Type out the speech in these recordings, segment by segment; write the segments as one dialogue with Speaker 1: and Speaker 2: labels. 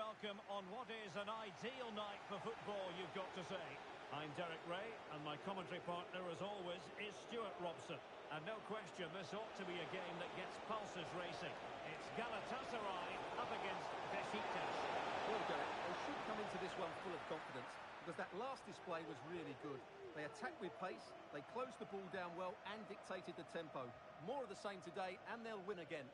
Speaker 1: welcome on what is an ideal night for football, you've got to say. I'm Derek Ray, and my commentary partner, as always, is Stuart Robson. And no question, this ought to be a game that gets pulses racing. It's Galatasaray up against Besiktas.
Speaker 2: Well, Derek, they should come into this one full of confidence, because that last display was really good. They attacked with pace, they closed the ball down well and dictated the tempo. More of the same today, and they'll win again.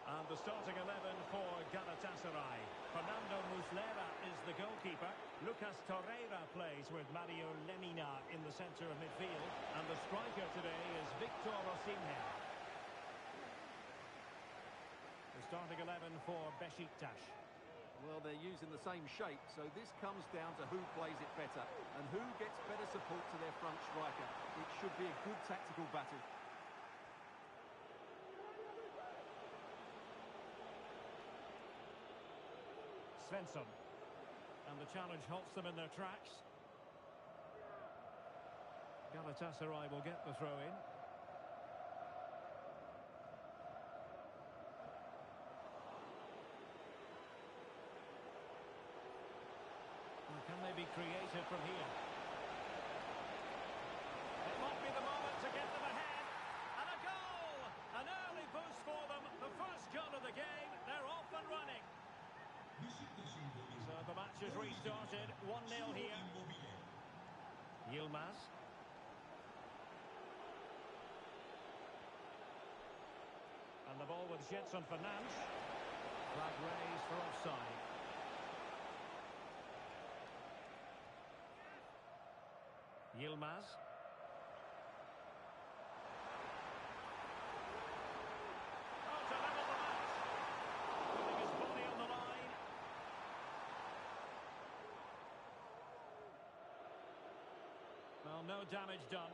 Speaker 1: And the starting 11 for Galatasaray. Fernando Muslera is the goalkeeper. Lucas Torreira plays with Mario Lemina in the centre of midfield. And the striker today is Victor Osimhen. The starting 11 for Besiktas.
Speaker 2: Well, they're using the same shape, so this comes down to who plays it better and who gets better support to their front striker. It should be a good tactical battle.
Speaker 1: Svensson. And the challenge halts them in their tracks. Galatasaray will get the throw-in. Can they be creative from here? It might be the moment to get them ahead. And a goal! An early boost for them. The first goal of the game. They're off and running. So the match has restarted. 1-0 here. Yilmaz. And the ball with Gedson Fernandes. Flag raised for offside. Yilmaz. Oh, to level the match. Putting his body on the line. Well, no damage done.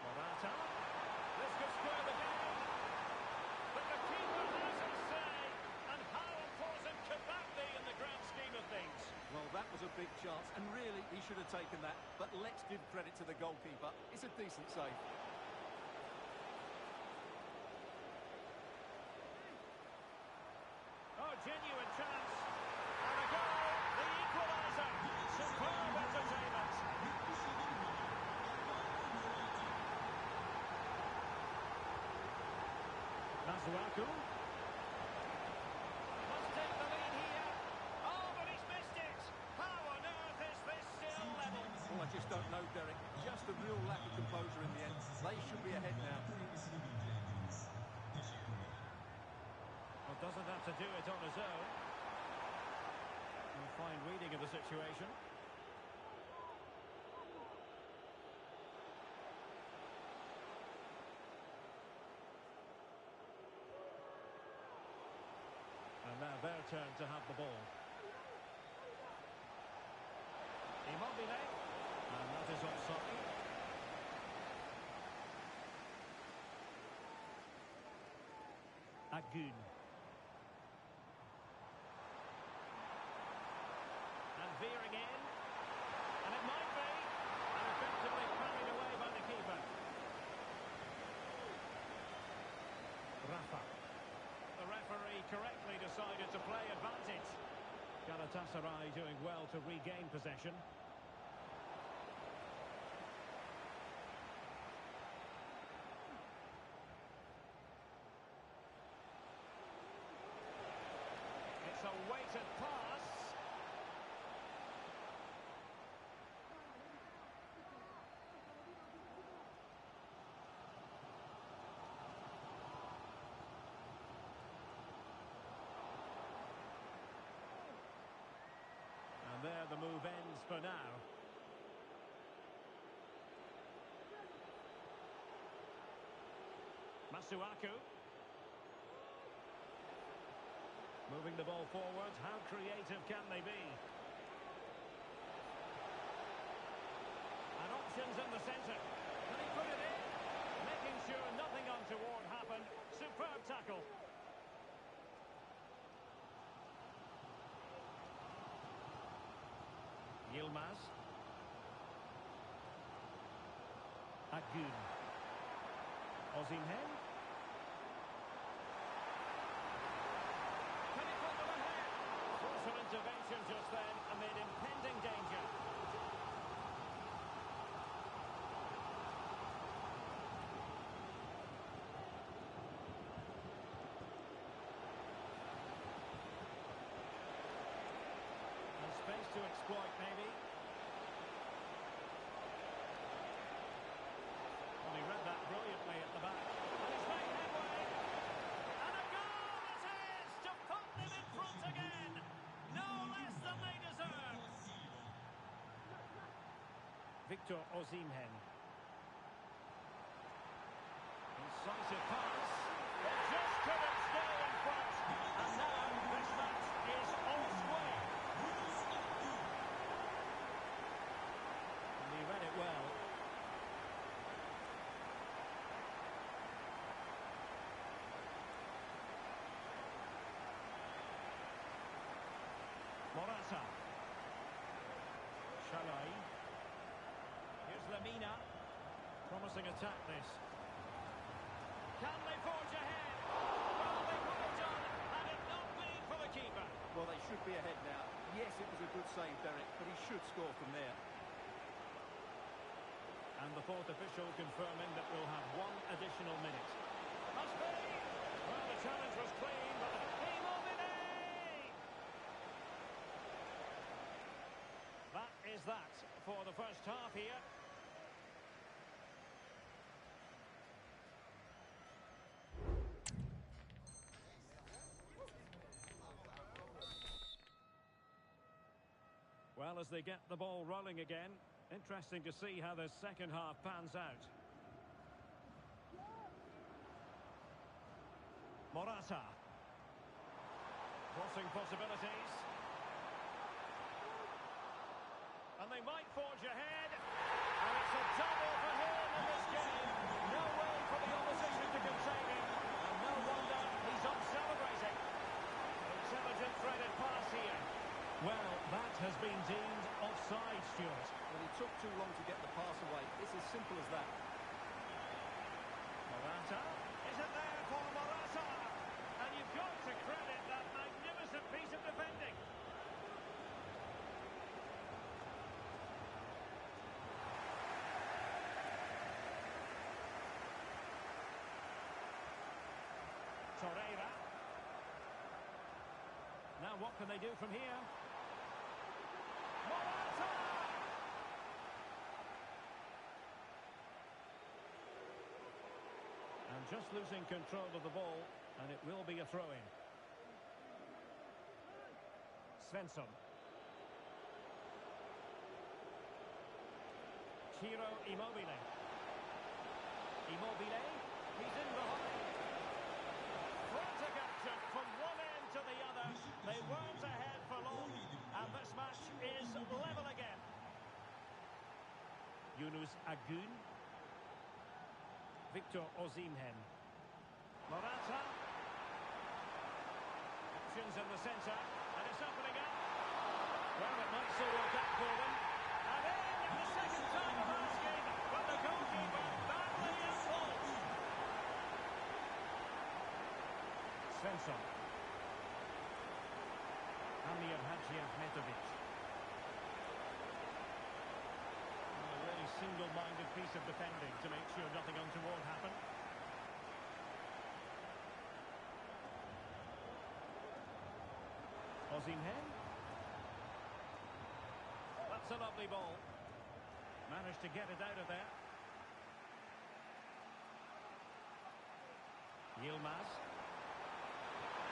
Speaker 1: Morata. This could square the game. But the keeper has his say. And how important could that be in the grand scheme of things?
Speaker 2: Well, that was a big chance, and really, he should have taken that. But let's give credit to the goalkeeper. It's a decent save.
Speaker 1: Oh, genuine chance. And a goal. The equaliser. Superb entertainment. Masuaku. Must take the lead here. Oh, but he's missed it. How on earth is this still level?
Speaker 2: Well, I just don't know, Derek. Just a real lack of composure in the end. They should be ahead now.
Speaker 1: Well, doesn't have to do it on his own. A fine reading of the situation. And now their turn to have the ball. Immobile. And that is offside. Agun. And veering in. And it might be. And effectively carried away by the keeper. Rafa. The referee correctly decided to play advantage. Galatasaray doing well to regain possession. It's a weighted pass. And there the move ends for now. Masuaku. Moving the ball forward. How creative can they be? And options in the centre. Can he put it in? Making sure nothing untoward happened. Superb tackle. Yilmaz. Agun. Osimhen. Can he put them ahead? Crucial intervention just then amid impending danger. And space to exploit, maybe. Well, he read that brilliantly at the back. And he's made headway. And a goal it is to put them in front again. No less than they deserve. Victor Osimhen. Incisive pass. They just couldn't stay in front. And now this match is on its way. And he read it well. Morata. Shalai. Here's Lamina. Promising attack this. Can they forge ahead? Well, they would have done had it not been for the keeper.
Speaker 2: Well, they should be ahead now. Yes, it was a good save, Derek, but he should score from there.
Speaker 1: And the fourth official confirming that we'll have one additional minute. Must be! Well, the challenge was clean, but Immobile! That is that for the first half here. Well, as they get the ball rolling again, interesting to see how the second half pans out. Morata. Crossing possibilities. And they might forge ahead. And it's a double for him in this game. No way for the opposition to contain him. And no wonder he's up celebrating. Intelligent threaded pass here. Well, that has been deemed offside, Stuart.
Speaker 2: Well, he took too long to get the pass away. It's as simple as that.
Speaker 1: Morata. Is it there for Morata? And you've got to credit that magnificent piece of defending. Torreira. Now what can they do from here? Morata! And just losing control of the ball, and it will be a throw-in. Svensson. Ciro Immobile. Immobile. He's in behind. Frantic action from one end to the other. They weren't ahead for long, and this match is level again. Yunus Agun. Victor Osimhen. Morata. Options in the centre, and it's opening up. Well, it might still work out for them. And in the second time of asking, but the goalkeeper badly at fault. Svensson. Amir Hadjiahmetovic. A really single-minded piece of defending to make sure nothing untoward happened. Osimhen. That's a lovely ball. Managed to get it out of there. Yilmaz.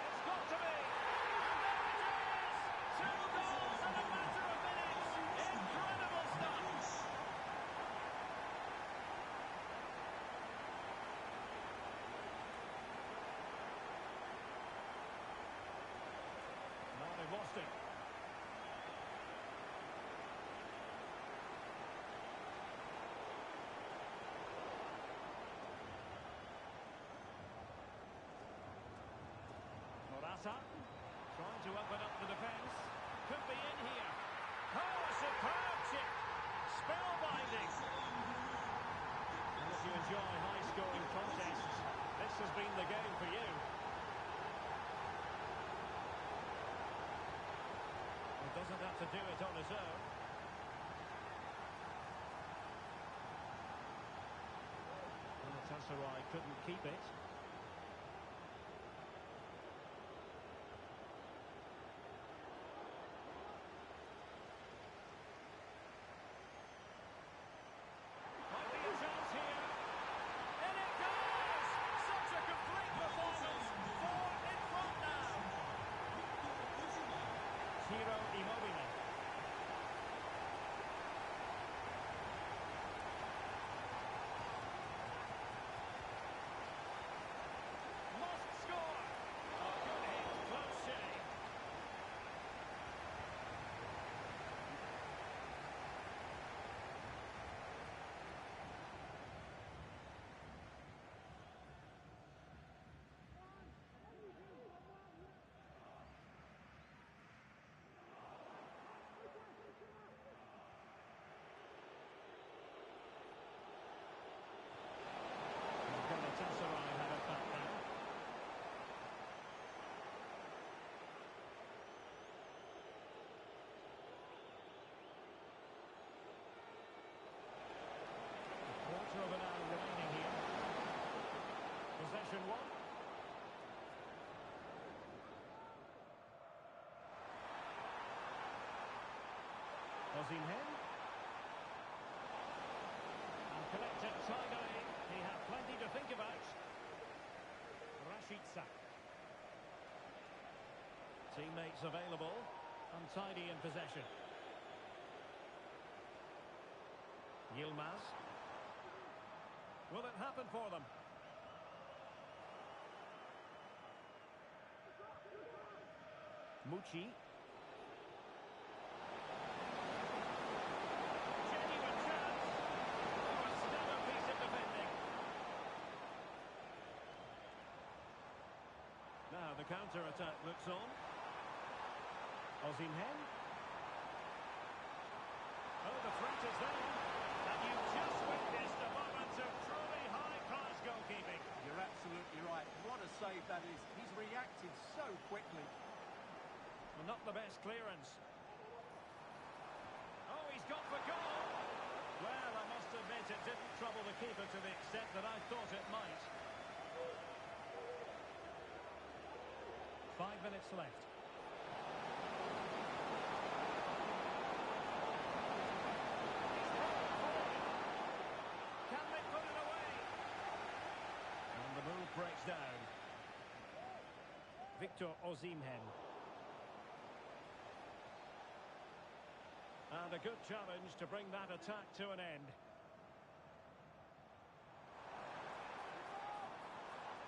Speaker 1: It's got to be! And there it is! 2 goals in a matter of minutes! Incredible stuff! Now they've lost it. Morata trying to open up the defence. Could be in here. Oh, a superb chip. Spellbinding. And if you enjoy high-scoring contests, this has been the game for you. He doesn't have to do it on his own. Galatasaray couldn't keep it. Might be a chance here. In it goes! Such a complete performance. 4 in front now. Ciro Immobile. Must score. Oh, good hit. Close shave. Galatasaray have it back now. Quarter of an hour remaining here. Possession one. Osimhen. And collected tidily. He had plenty to think about. Verachtttt. Teammates available. Untidy in possession. Yilmaz. Will it happen for them? Mucci. Genuine chance. Oh, a stellar piece of defending. Now the counter-attack looks on. Osimhen. Oh, the threat is there. And you've just witnessed a moment of truly high-class goalkeeping.
Speaker 2: You're absolutely right. What a save that is. He's reacted so quickly.
Speaker 1: Well, not the best clearance. Oh, he's got for goal. Well, I must admit it didn't trouble the keeper to the extent that I thought it might. 5 minutes left. Can they put it away? And the move breaks down. Victor Osimhen. And a good challenge to bring that attack to an end.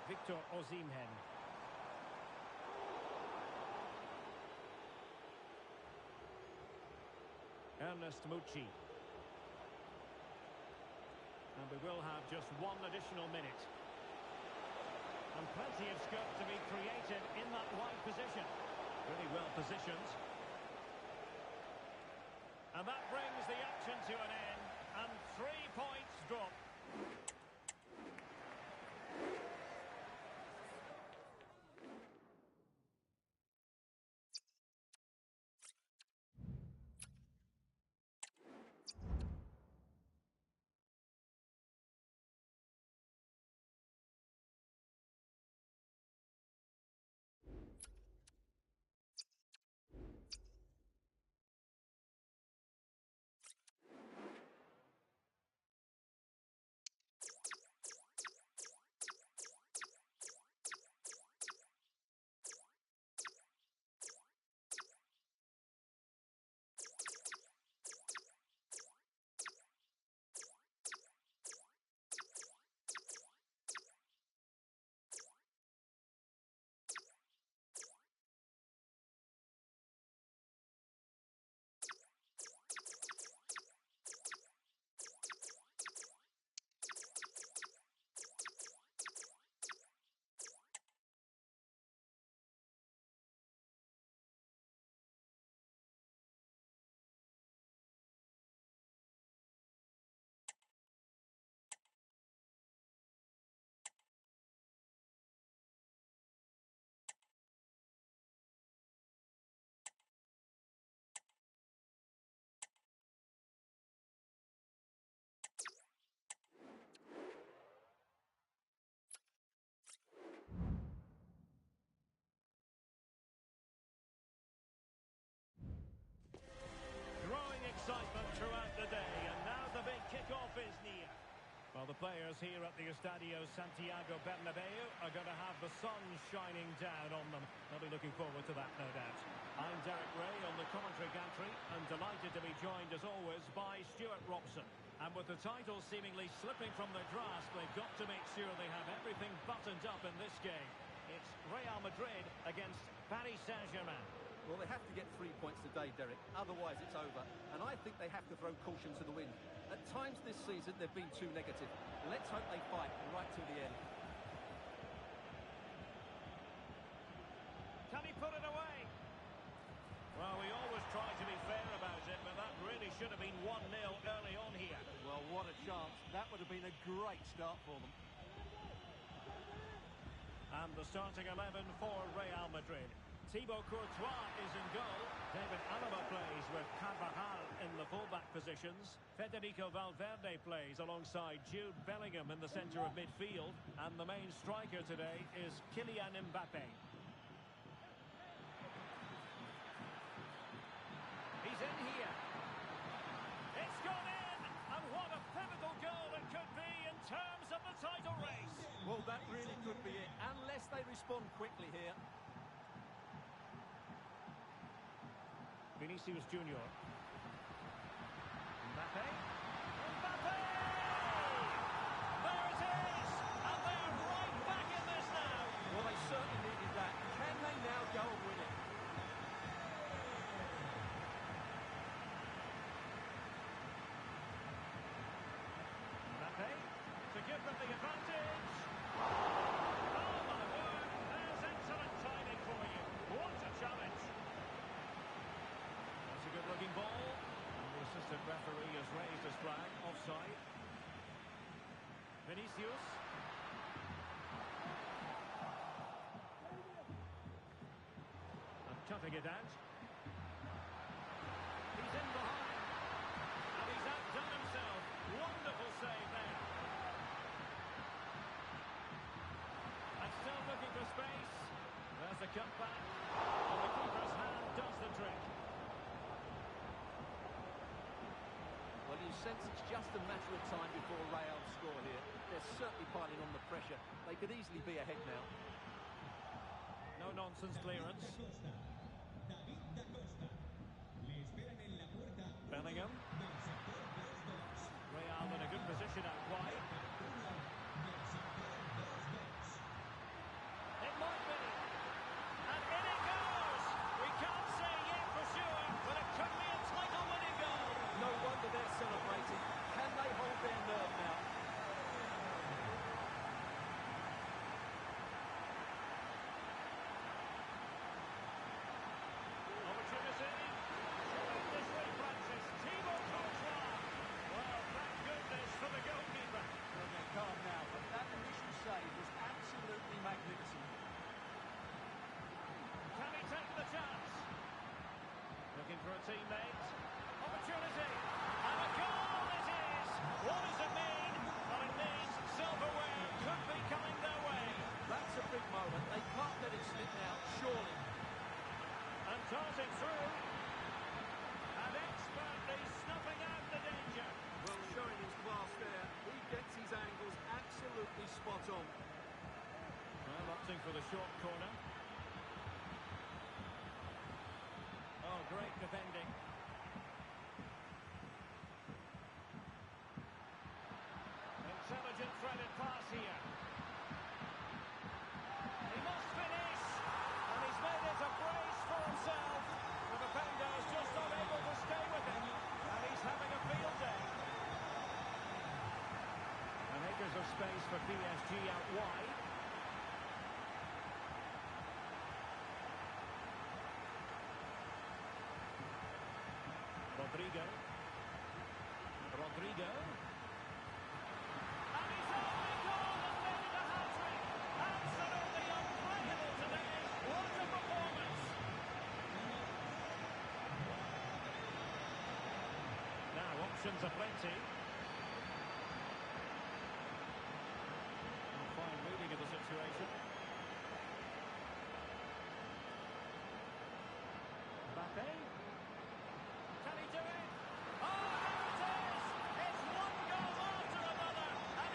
Speaker 1: Victor Osimhen. Ernest Mucci. And we will have just one additional minute. And plenty of scope to be created in that wide position. Really well positioned. And that brings the action to an end. And 3 points drop. Well, the players here at the Estadio Santiago Bernabeu are going to have the sun shining down on them. They'll be looking forward to that, no doubt. I'm Derek Ray on the commentary gantry, and delighted to be joined, as always, by Stuart Robson. And with the title seemingly slipping from their grasp, they've got to make sure they have everything buttoned up in this game. It's Real Madrid against Paris Saint-Germain.
Speaker 2: Well, they have to get 3 points today, Derek. Otherwise, it's over. And I think they have to throw caution to the wind. At times this season, they've been too negative. Let's hope they fight right till the end.
Speaker 1: Can he put it away? Well, we always try to be fair about it, but that really should have been 1-0 early on here.
Speaker 2: Well, what a chance. That would have been a great start for them.
Speaker 1: And the starting 11 for Real Madrid. Thibaut Courtois is in goal. David Alaba plays with Carvajal in the fullback positions. Federico Valverde plays alongside Jude Bellingham in the centre of midfield. And the main striker today is Kylian Mbappe. He's in here. It's gone in! And what a pivotal goal it could be in terms of the title race.
Speaker 2: Well, that really could be it, unless they respond quickly here.
Speaker 1: Vinicius Junior. Mbappe. Mbappe! There it is! And they're right back in this now.
Speaker 2: Well, they certainly needed that. Can they now go and win it?
Speaker 1: Mbappe to give them the advantage. Oh, my word. There's excellent timing for you. What a challenge. That's a good-looking ball. And the assistant referee has raised his flag. Offside. Vinicius. And cutting it out. He's in behind. And he's outdone himself. Wonderful save there. And still looking for space. There's a cutback. And the keeper's hand does the trick.
Speaker 2: Well, you sense it's just a matter of time before Real score here. They're certainly piling on the pressure. They could easily be ahead now.
Speaker 1: No-nonsense clearance. Bellingham. Real in a good position out wide. It might be. And in it goes! We can't say yet for sure, but it could be a title-winning goal.
Speaker 2: No wonder they're celebrating. Can they hold their nerve now?
Speaker 1: Opportunity. Tremendous reflexes. Thibaut Courtois. Well, thank goodness for the goalkeeper.
Speaker 2: Well, they're calm now, but that initial save was absolutely magnificent.
Speaker 1: Can he take the chance? Looking for a teammate. Opportunity. And a goal it is. What does it mean? Well, it means silverware could be coming their way.
Speaker 2: That's a big moment. They can't let it slip now, surely.
Speaker 1: And darting through. And expertly snuffing out the danger.
Speaker 2: Well, showing his class there. He gets his angles absolutely spot on.
Speaker 1: Well, opting for the short corner. Oh, great defending. Intelligent threaded pass here. He must finish. And he's made it a brace for himself. The defender's just not able to stay with him. And he's having a field day. And acres of space for PSG out wide. Rodrigo. Rodrigo. And he's only gone and made it a hat-trick. Absolutely unbreakable today. What a performance. Now, options are plenty. And fine reading of the situation. Mbappe. Can he do it? Oh, there it is! It's one goal after another, and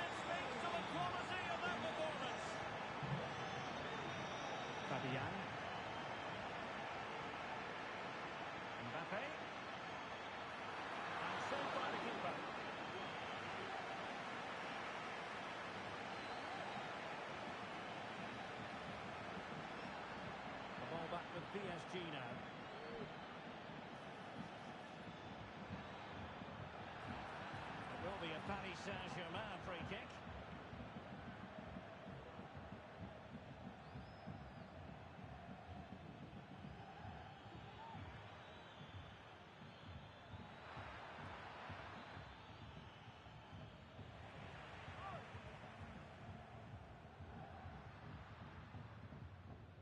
Speaker 1: Paris Saint-Germain free kick.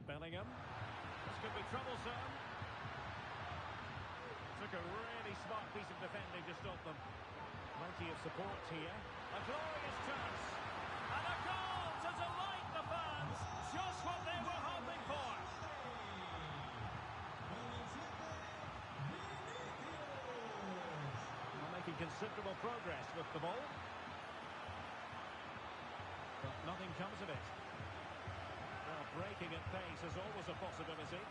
Speaker 1: Bellingham. This could be troublesome. Took a really smart piece of defending to stop them. Plenty of support here. A glorious chance. And a goal to delight the fans. Just what they were hoping for. They're making considerable progress with the ball. But nothing comes of it. Well, breaking at pace is always a possibility.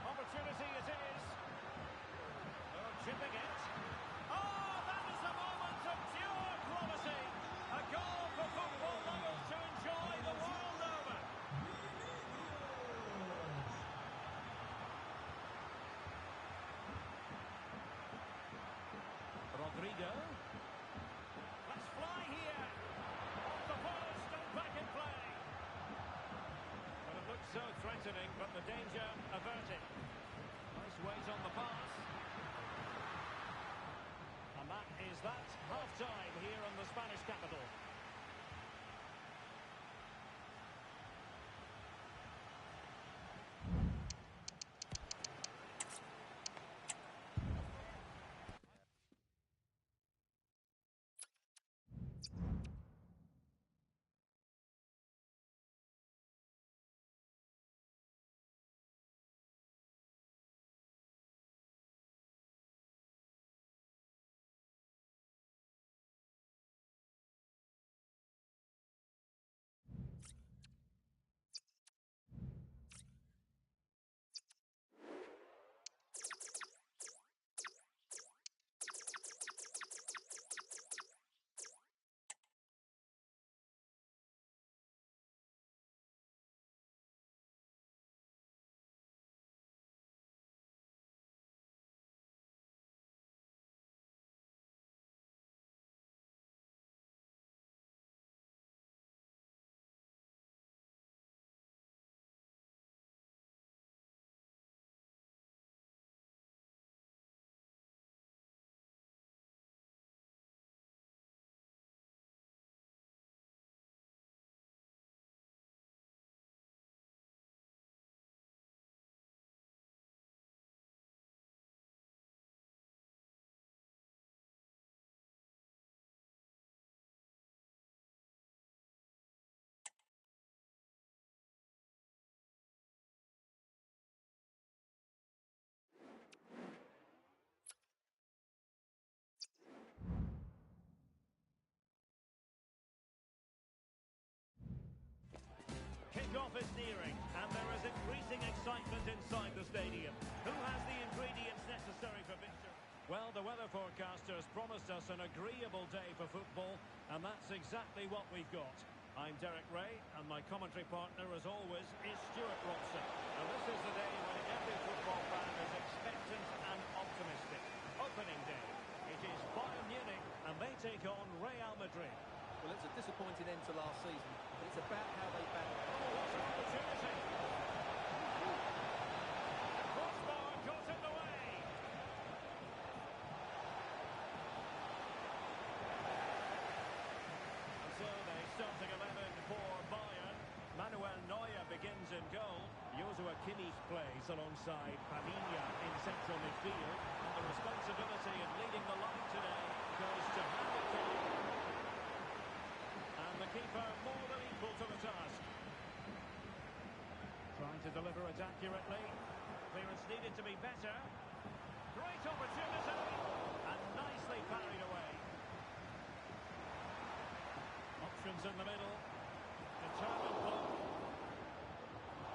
Speaker 1: Opportunity it is. Oh, chipping it. Oh, that is the moment of pure quality. A goal for football lovers to enjoy the world over. Rodrigo. Let's fly here. Off the post and back in play. Looks so threatening, but the danger averted. Nice weight on the pass. And that is that. Half-time here in the Spanish capital. Kick-off is nearing, and there is increasing excitement inside the stadium. Who has the ingredients necessary for victory? Well, the weather forecasters promised us an agreeable day for football, and that's exactly what we've got. I'm Derek Ray, and my commentary partner, as always, is Stuart Robson. Now, this is the day when every football fan is expectant and optimistic. Opening day. It is Bayern Munich, and they take on Real Madrid.
Speaker 2: Well, it's a disappointing end to last season, but it's about how they battle.
Speaker 1: Oh, what an opportunity! Crossbar got in the way! And so the starting 11 for Bayern. Manuel Neuer begins in goal. Joshua Kimmich plays alongside Pavina in central midfield. And the responsibility of leading the line today goes to Harry Kane. The keeper more than equal to the task. Trying to deliver it accurately. Clearance needed to be better. Great opportunity. And nicely parried away. Options in the middle. Determined block.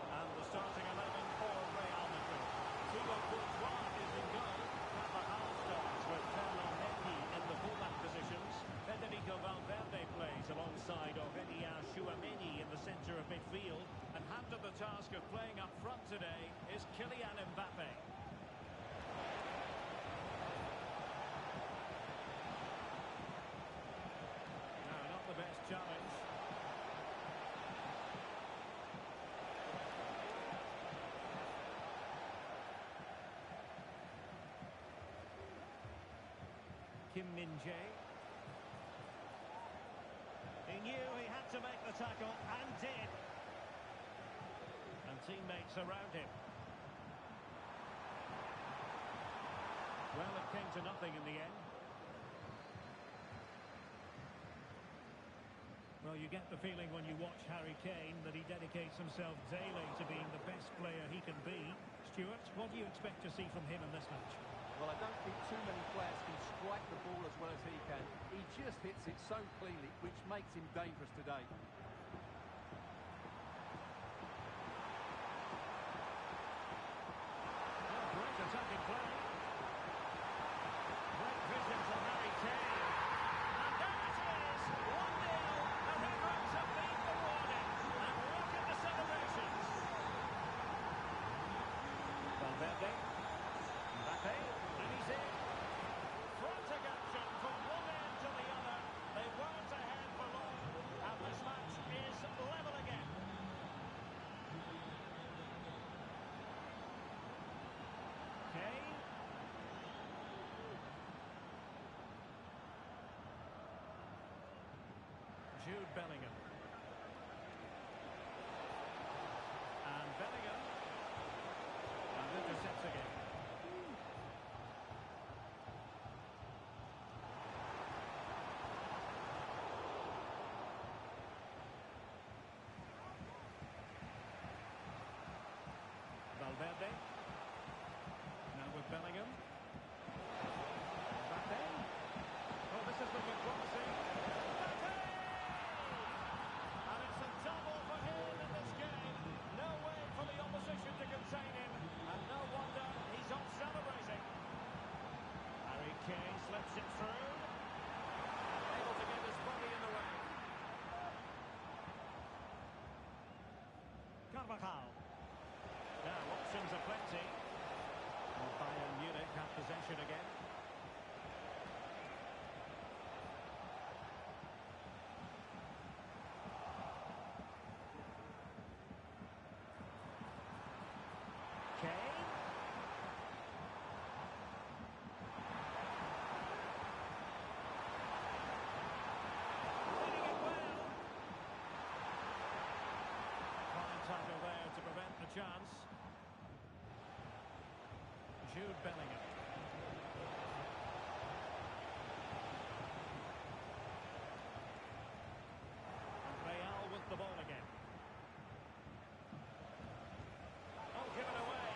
Speaker 1: And the starting 11 for Real Madrid. Thibaut Courtois is in goal. Carvajal starts with Ferland Mendy in the fullback positions. Federico Valverde plays alongside Aurelien Tchouameni in the centre of midfield, and handed the task of playing up front today is Kylian Mbappe. Kim Min-jae. He knew he had to make the tackle, and did. And teammates around him. Well, it came to nothing in the end. Well, you get the feeling when you watch Harry Kane that he dedicates himself daily to being the best player he can be. Stuart, what do you expect to see from him in this match?
Speaker 2: Well, I don't think too many players can strike the ball as well as he can. He just hits it so cleanly, which makes him dangerous today.
Speaker 1: Oh, great attacking play. Great vision from Harry Kane. And there it is, 1-0. The Reds have been rewarded. And look at the celebrations. Valverde. Mbappe. And he's in. Frantic action from one end to the other. They weren't ahead for long. And this match is level again. Kane. Jude Bellingham. And Bellingham. And intercepts again. Valverde. Now with Bellingham. Mbappe. Oh, this is looking promising. Mbappe! And it's a double for him in this game. No way for the opposition to contain him. And no wonder he's off celebrating. Harry Kane slips it through. Able to get his body in the way. Carvajal. Now, options are plenty. And Bayern Munich have possession again. Kane. Winning it well. Fine tackle there to prevent the chance. Jude Bellingham. And Real with the ball again. Oh, given away.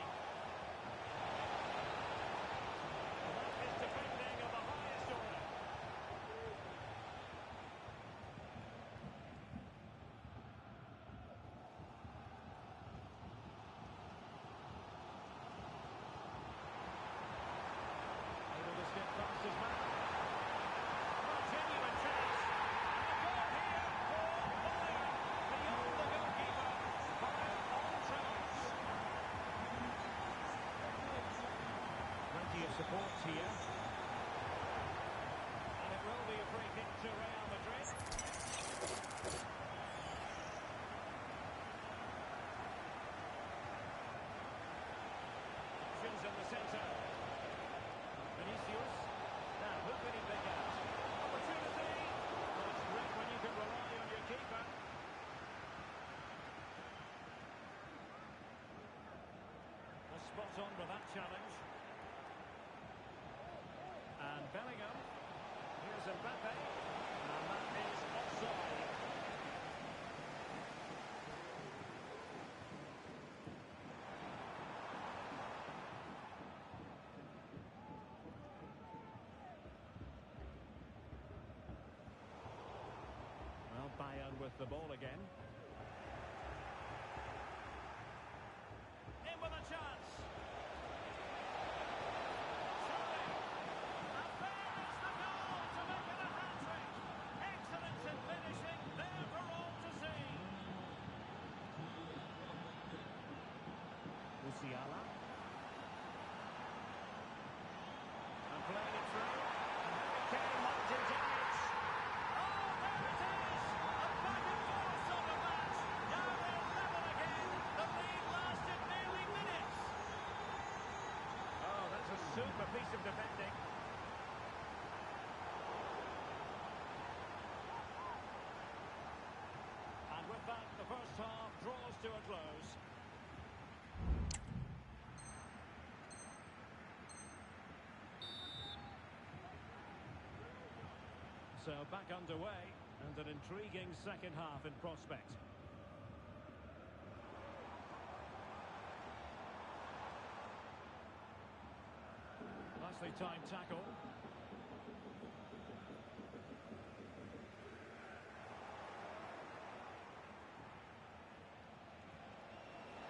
Speaker 1: Well, that is defending of the highest order. Able to skip past his man. Well, genuine chance. And a goal here for Bayern. Beyond the goalkeeper. Bayern on chance. Plenty of support here. And it will be a free kick to Real Madrid. Options in the centre. Vinicius. Now, who can he pick out? Opportunity. Well, it's great when you can rely on your keeper. A spot on with that challenge. And Bellingham. Here's Mbappe. And that is offside. Well, Bayern with the ball again. In with a chance. Surely. And there is the goal to make it a hat-trick. Excellence in finishing, there for all to see. Musiala. And playing it through. And Harry Kane might deny it. Oh, there it is! A back and forth sort of match. to a close. So back underway, and an intriguing second half in prospect. Nicely timed tackle.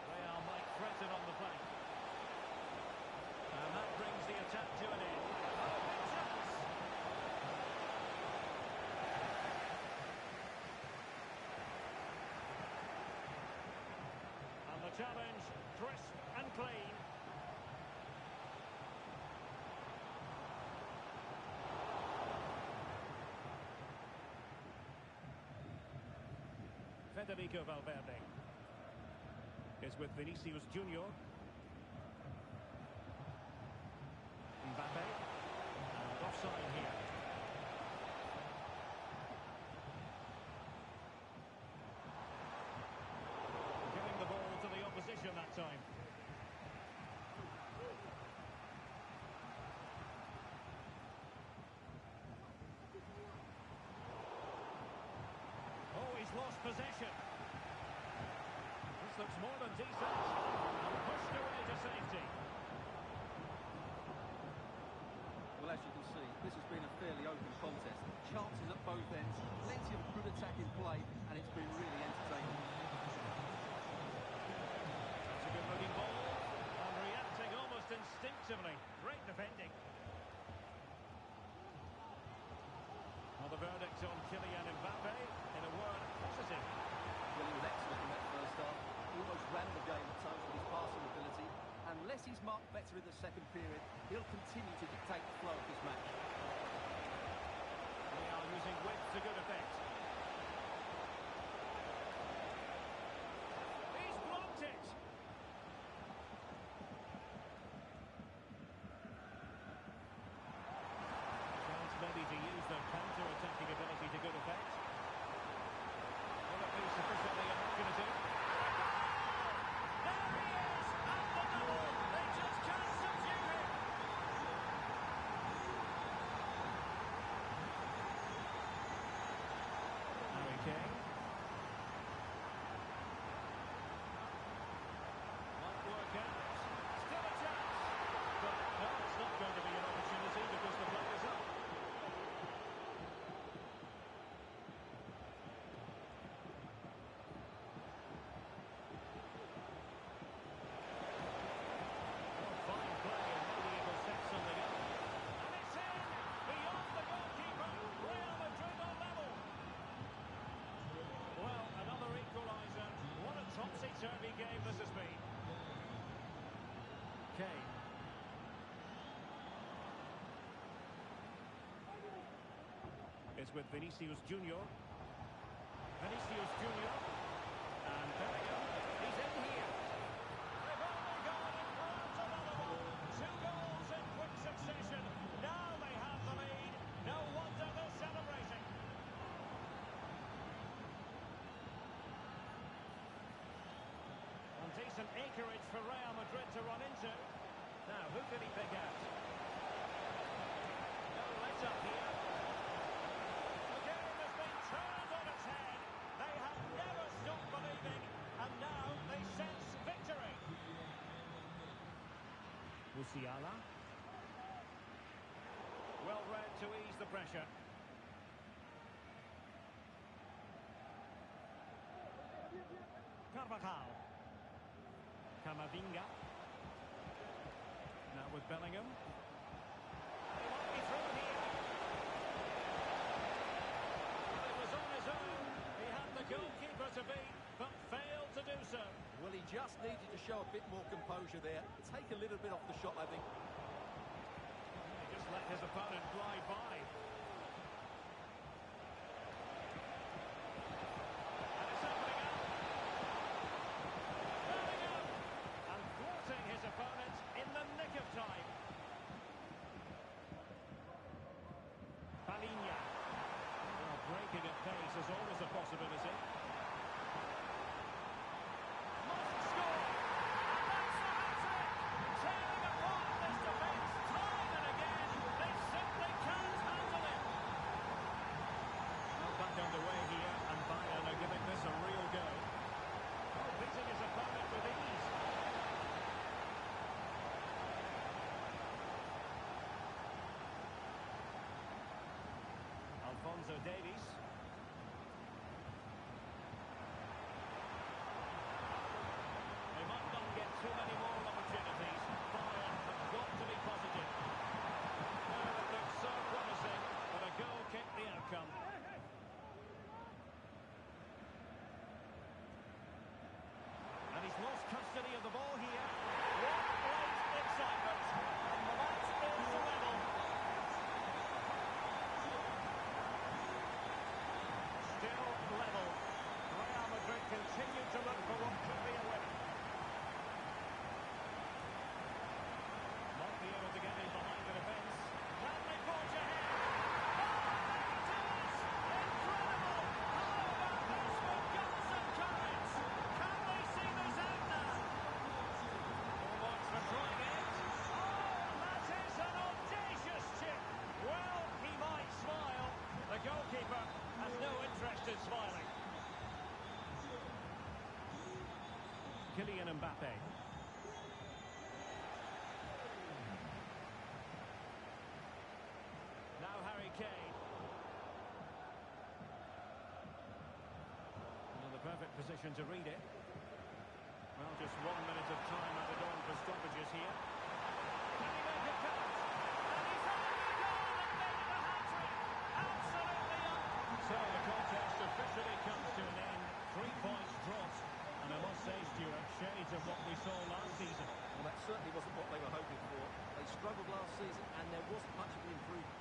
Speaker 1: Real might threaten on the flank. And that brings the attack to an end. Oh, big chance! And the challenge, crisp and clean. Federico Valverde is with Vinicius Junior. Mbappe. And offside here. Giving the ball to the opposition that time. Oh, he's lost possession. This looks more than decent. And pushed away to safety.
Speaker 2: Well, as you can see, this has been a fairly open contest. Chances at both ends, plenty of good attacking play, and it's been really entertaining.
Speaker 1: That's a good-looking ball. And reacting almost instinctively. Great defending. Well, the verdict on Kylian Mbappe, in a word, positive.
Speaker 2: Well, he was excellent in that first half. He almost ran the game at times with his passing ability. Unless he's marked better in the second period, he'll continue to dictate the flow of this match.
Speaker 1: They are using width to good effect. He's blocked it! Chance maybe to use their counter-attacking ability to good effect. Will it be sufficiently imaginative? There he is! And the double! They just can't subdue him! Harry Kane. Might work out. Still a chance. But no, it's not going to be an opportunity because the play is up. Fine play, and maybe it will set something up. And it's in! Beyond the goalkeeper! Real Madrid on level! Well, another equaliser. What a topsy-turvy game this has been. Kane. It's with Vinicius Junior. Vinicius Junior. And Bellingham. He's in here. They've only gone in front of another ball. 2 goals in quick succession. Now they have the lead. No wonder they're celebrating. And decent acreage for Real Madrid to run into. Now, who can he pick out? No let-up here. The game has been turned on its head. They have never stopped believing, and now they sense victory. Musiala. Well read to ease the pressure. Carvajal. Camavinga. Now with Bellingham. He might be through here. Well, it was on his own. He had the goalkeeper to beat, but failed to do so.
Speaker 2: Well, he just needed to show a bit more composure there. Take a little bit off the shot, I think.
Speaker 1: He just let his opponent glide by. And it's opening up. Bellingham! And thwarting his opponent in the nick of time. Palinha. Well, breaking at pace is always a possibility. Davies. They might not get too many more opportunities. Bayern have got to be positive. Well, it looks so promising, but a goal kicked the outcome. And he's lost custody of the ball here. What late excitement. And the match is level. Still level. Real Madrid continue to look for what could be a winner. Not be able to get in behind the defence. Can they forge ahead? Oh, there it is! Incredible! How about this for guts and courage? Can they see this out now? Almost for trying it. Oh, that is an audacious chip. Well, he might smile. The goalkeeper has no interest in smiling. Kylian Mbappe. Now Harry Kane. In the perfect position to read it. Well, just 1 minute of time added on for stoppages here. Can he make it count? And he's had a goal and made it a hat-trick. Absolutely up. So the contest officially comes to an end. 3 points dropped. And I must say, Stuart, shades of what we saw last season.
Speaker 2: Well, that certainly wasn't what they were hoping for. They struggled last season, and there wasn't much of an improvement.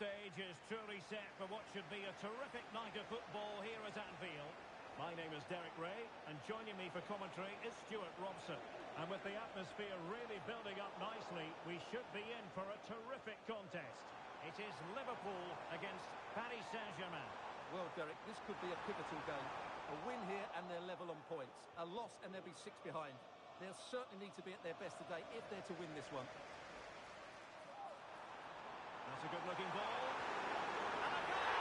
Speaker 1: stage is truly set for what should be a terrific night of football here at Anfield. My name is Derek Ray, and joining me for commentary is Stuart Robson. And with the atmosphere really building up nicely, we should be in for a terrific contest. It is Liverpool against Paris Saint-Germain.
Speaker 2: Well, Derek, this could be a pivotal game. A win here and they're level on points. A loss and they'll be 6 behind. They'll certainly need to be at their best today if they're to win this one.
Speaker 1: That's a good-looking ball. And a goal!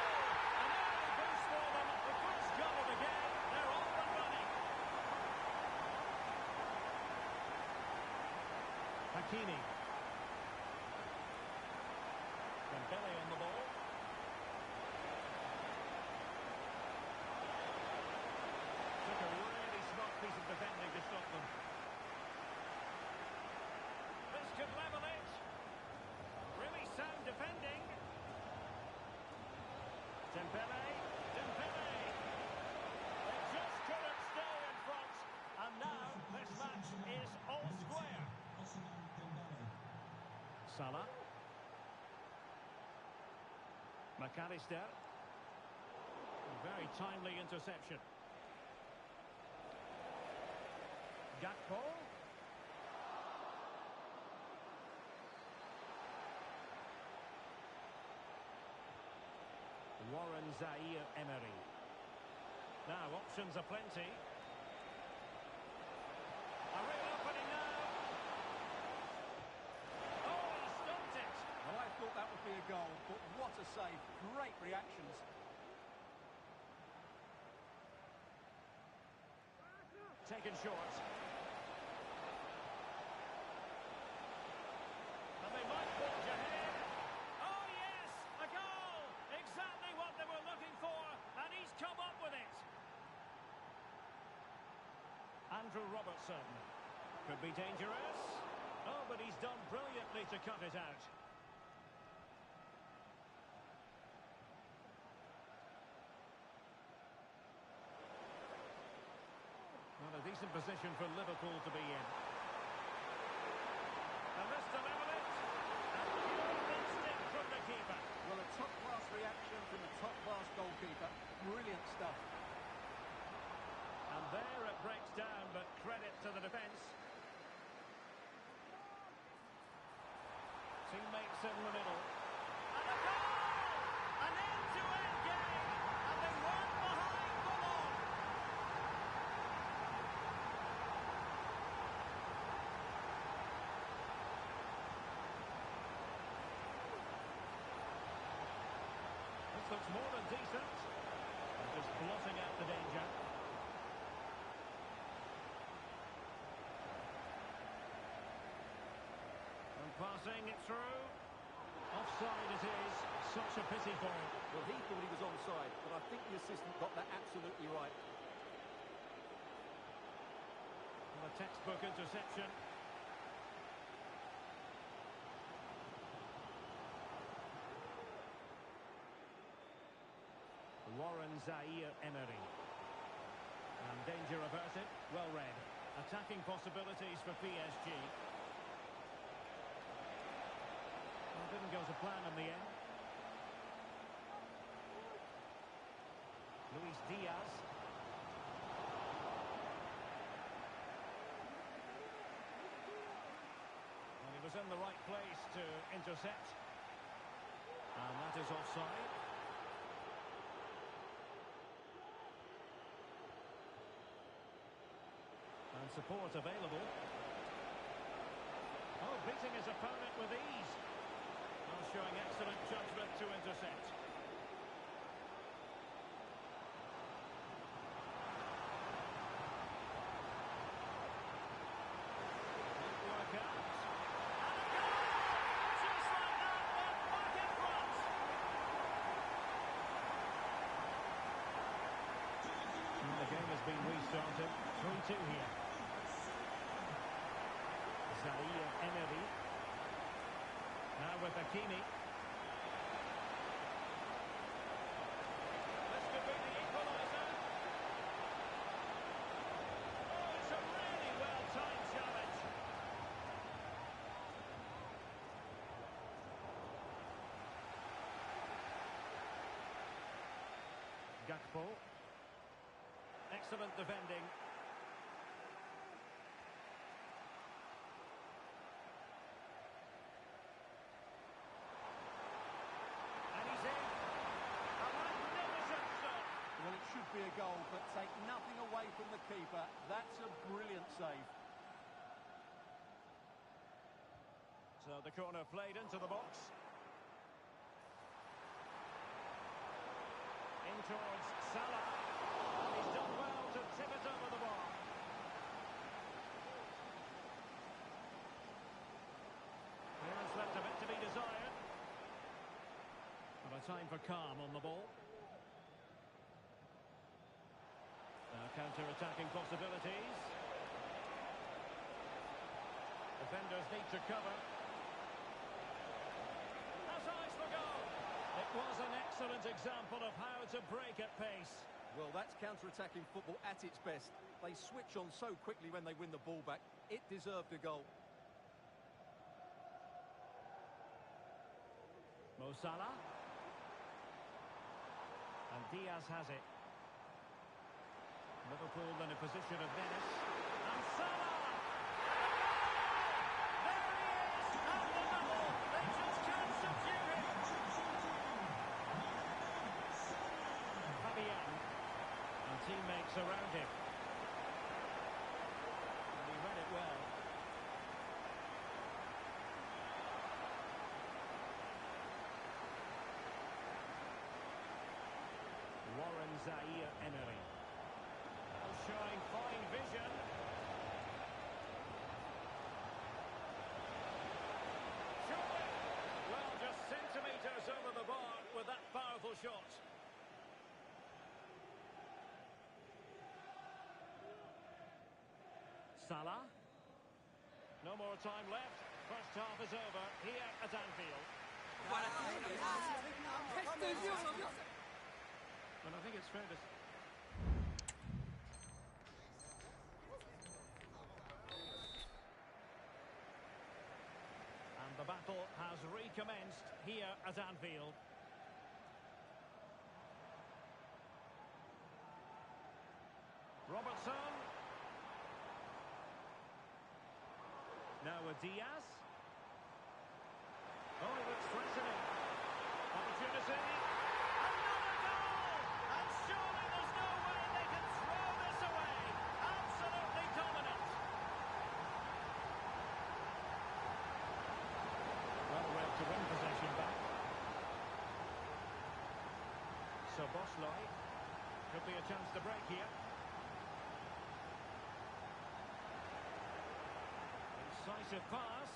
Speaker 1: An early boost for them. The first goal of the game. They're off and running. Hakimi. Dembele on the ball. Took a really smart piece of defending to stop them. This could level it. Really sound defending. Dembele. They just couldn't stay in front. And now this match is all square. Salah. McAllister. Very timely interception. Gakpo. Warren Zaire-Emery. Now, options are plenty. A real opening now. Oh, he stopped it.
Speaker 2: Well, I thought that would be a goal, but what a save. Great reactions.
Speaker 1: Taken short. And they might forge ahead. Oh, yes! A goal! Exactly what they were looking for, and he's come up with it. Andrew Robertson. Could be dangerous. Oh, but he's done brilliantly to cut it out. Well, a decent position for Liverpool to be in. And this to level it. And pure instinct from the keeper.
Speaker 2: Well, a top-class reaction from the top-class goalkeeper. Brilliant stuff.
Speaker 1: And there it breaks down, but credit to the defence. Teammates in the middle. And a goal! An end-to-end game! And they weren't behind for long. This looks more than decent. They're just blotting out the danger. Passing it through. Offside it is. Such a pity for him.
Speaker 2: Well, he thought he was onside, but I think the assistant got that absolutely right.
Speaker 1: Well, a textbook interception. Warren Zaire-Emery. And danger averted. Well read. Attacking possibilities for PSG. Didn't go to plan in the end. Luis Diaz. And he was in the right place to intercept. And that is offside. And support available. Oh, beating his opponent with ease. Showing excellent judgment to intercept. Didn't work out. And a goal! Just like that, but back in front. And the game has been restarted. 3-2 here. Zaire-Emery. Now with Hakimi. This could be the equaliser. Oh, it's a really well-timed challenge. Gakpo. Excellent defending. And he's in. A magnificent shot.
Speaker 2: Well, it should be a goal, but take nothing away from the keeper. That's a brilliant save.
Speaker 1: So the corner played into the box. In towards Salah. And he's done well to tip it over the bar. Clearance left a bit to be desired. But a time for calm on the ball. Now counter-attacking possibilities. Defenders need to cover. Has eyes for goal. It was an excellent example of how to break at pace.
Speaker 2: Well, that's counter-attacking football at its best. They switch on so quickly when they win the ball back. It deserved a goal.
Speaker 1: Mo Salah. And Diaz has it. Liverpool in a position of menace. And Salah! There he is! At the double! They just can't subdue him! Fabian. And teammates around him. And he read it well. Warren Zaire-Emery. Showing fine vision. Surely! Well, just centimetres over the bar with that powerful shot. Salah. No more time left. First half is over here at Anfield. And I think it's fair to... And the battle has recommenced here at Anfield. Robertson. Now a Diaz. Oh, it looks threatening. Opportunity. Another goal! And surely there's no way they can throw this away. Absolutely dominant. Well read to win possession back. So Bosley. Could be a chance to break here. Incisive pass.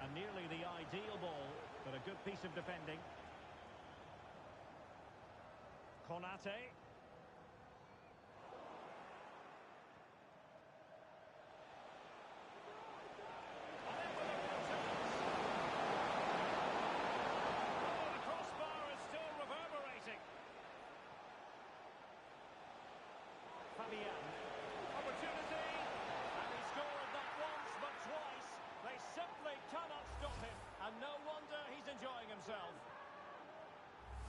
Speaker 1: And nearly the ideal ball, but a good piece of defending. Konate. And in with a real chance. Oh, the crossbar is still reverberating. Fabian. Opportunity. And he scored not once, but twice. They simply cannot stop him. And no wonder he's enjoying himself.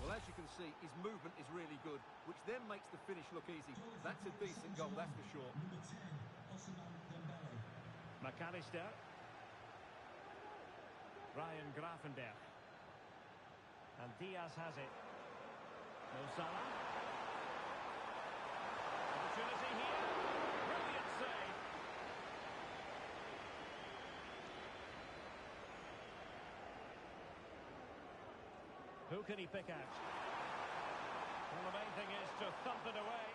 Speaker 2: Well, as you can see, his movement is really good, which then makes the finish look easy. That's a decent goal, that's for sure.
Speaker 1: McAllister. Ryan Gravenberch. And Diaz has it. Mo Salah. Opportunity here. Brilliant save. Who can he pick out? Well, the main thing is to thump it away.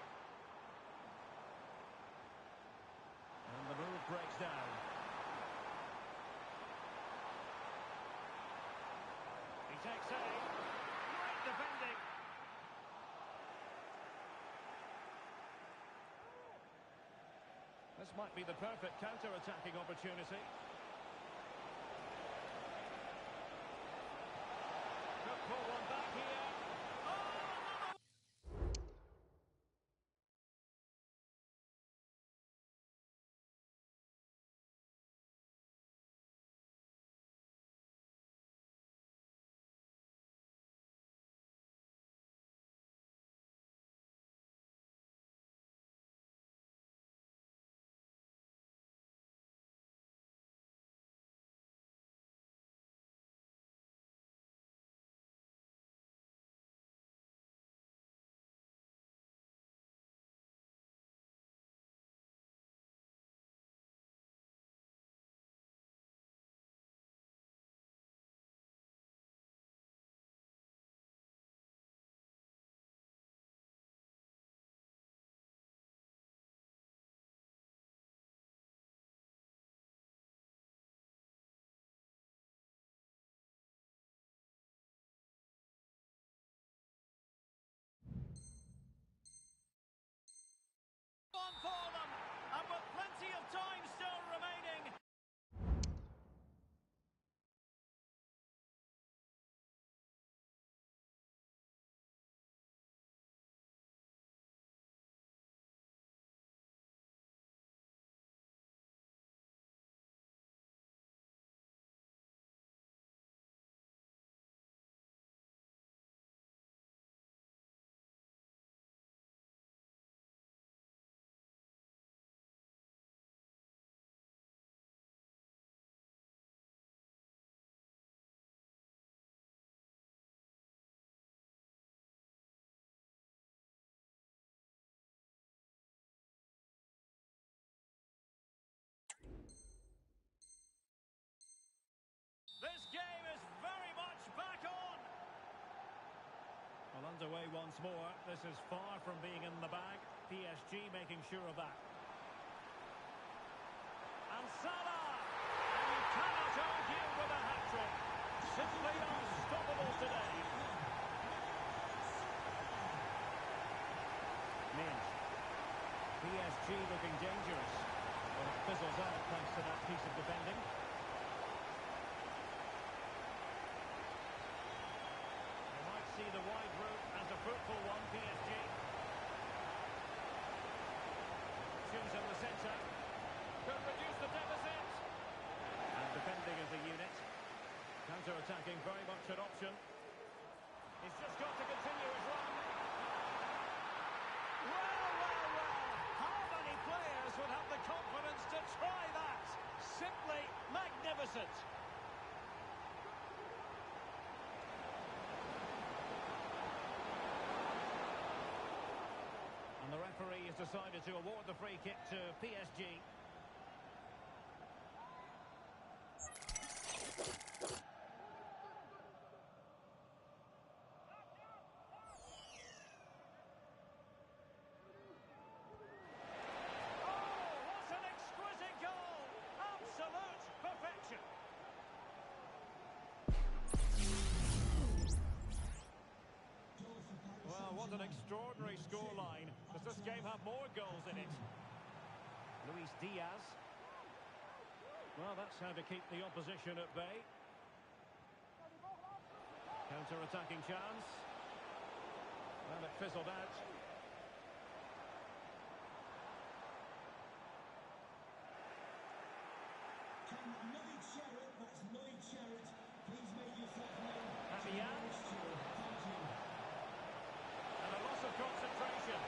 Speaker 1: And the move breaks down. He takes aim. Great defending. This might be the perfect counter-attacking opportunity. Could pull one back here. Underway once more. This is far from being in the bag. PSG making sure of that. And Salah! And you cannot argue with a hat-trick. Simply unstoppable today. Mint. PSG looking dangerous. But it fizzles out thanks to that piece of defending. See the wide route as a fruitful one, PSG. Tunes in the centre. Could reduce the deficit. And defending as a unit. Counter-attacking very much an option. He's just got to continue his run. Well. How many players would have the confidence to try that? Simply magnificent. The referee has decided to award the free kick to PSG. Oh, what an exquisite goal! Absolute perfection. Well, what an extraordinary scoreline. Does this game have more goals in it? Luis Diaz. Well, that's how to keep the opposition at bay. Counter-attacking chance. Well, it fizzled out. Fabian. And a loss of concentration.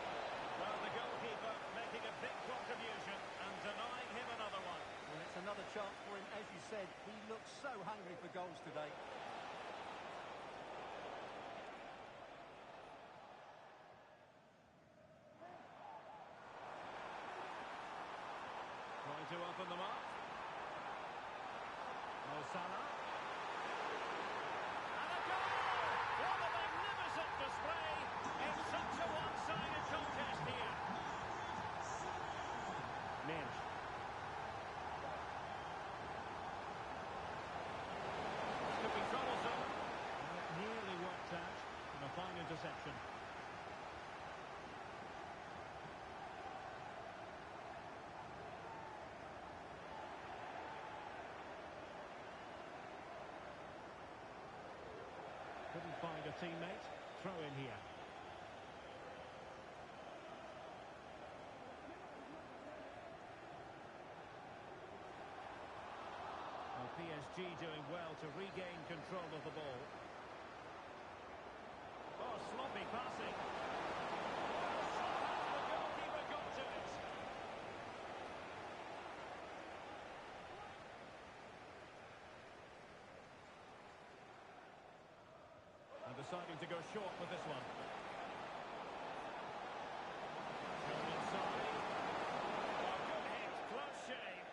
Speaker 1: Well, the goalkeeper making a big contribution and denying him another one.
Speaker 2: And it's another chance for him. As you said, he looks so hungry for goals today.
Speaker 1: Trying to open them up. Mo Salah. And a goal! What a magnificent display in such a one-sided contest here. Mint. This could be troublesome. And it nearly worked out in a fine interception. Couldn't find a teammate. Throw in here. Well, PSG doing well to regain control of the ball. Oh, sloppy passing. Somehow the goalkeeper got to it. And deciding to go short with this one. Shown inside. Oh, good hit. Close shave.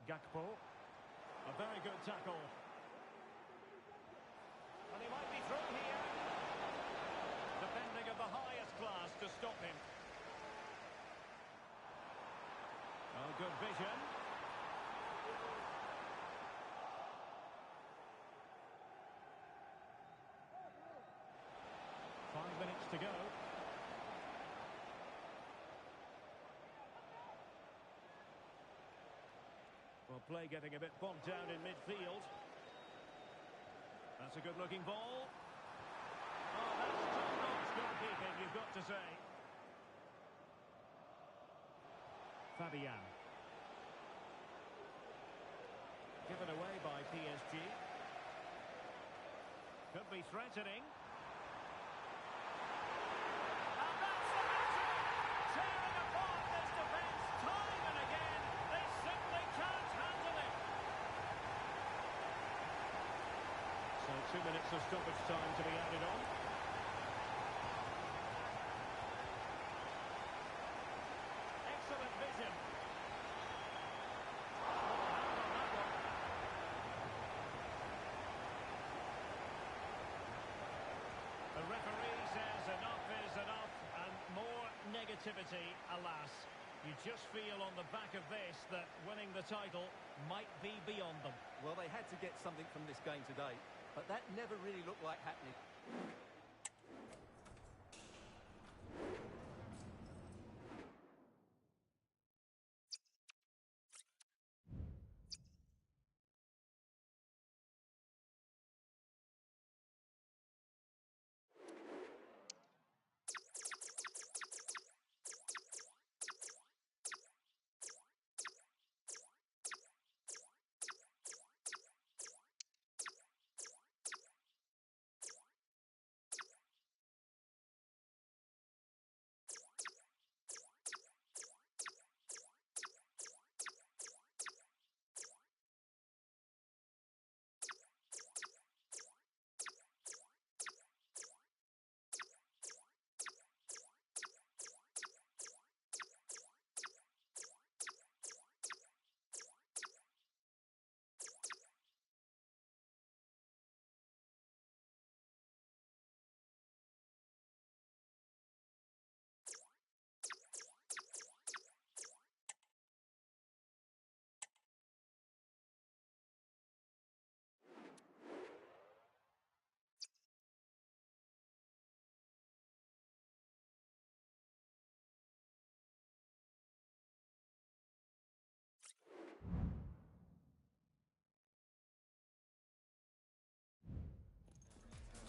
Speaker 1: Gakpo. A very good tackle. And he might be through here. Defending of the highest class to stop him. Oh, good vision. Five minutes to go. Well, play getting a bit bogged down in midfield. That's a good-looking ball. Oh, that's top-notch goalkeeping, you've got to say. Fabian. Given away by PSG. Could be threatening. And that's the hat-trick! Tearing apart this defence time and again. They simply can't handle it. So 2 minutes of stoppage time to be added on. creativity, alas. You just feel on the back of this that winning the title might be beyond them.
Speaker 2: Well, they had to get something from this game today, but that never really looked like happening.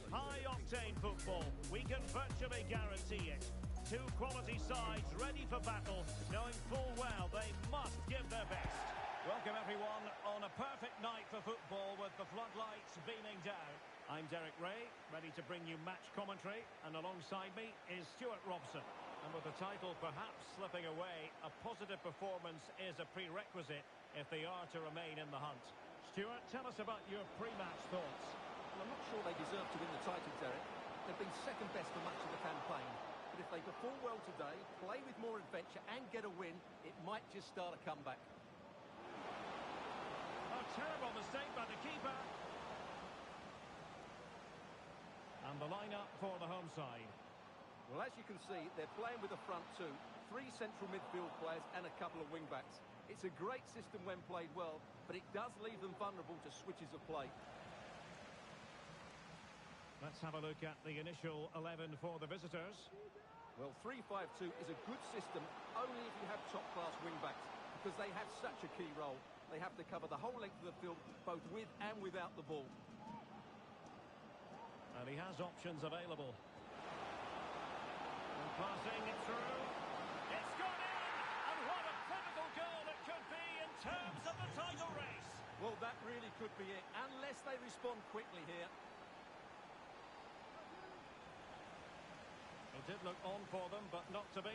Speaker 1: High-octane football, we can virtually guarantee it. Two quality sides ready for battle, knowing full well they must give their best. Welcome everyone on a perfect night for football with the floodlights beaming down. I'm Derek Ray, ready to bring you match commentary, and alongside me is Stuart Robson. And with the title perhaps slipping away, a positive performance is a prerequisite if they are to remain in the hunt. Stuart, tell us about your pre-match thoughts.
Speaker 2: Well, I'm not sure they deserve to win the title, Derek. They've been second best for much of the campaign. But if they perform well today, play with more adventure and get a win, it might just start a comeback.
Speaker 1: A terrible mistake by the keeper. And the lineup for the home side.
Speaker 2: Well, as you can see, they're playing with a front two, three central midfield players and a couple of wing-backs. It's a great system when played well, but it does leave them vulnerable to switches of play.
Speaker 1: Let's have a look at the initial 11 for the visitors.
Speaker 2: Well, 3-5-2 is a good system only if you have top-class wing-backs, because they have such a key role. They have to cover the whole length of the field, both with and without the ball.
Speaker 1: And he has options available. And passing it through. It's gone in! And what a pivotal goal it could be in terms of the title race.
Speaker 2: Well, that really could be it, unless they respond quickly here.
Speaker 1: It did look on for them, but not to be.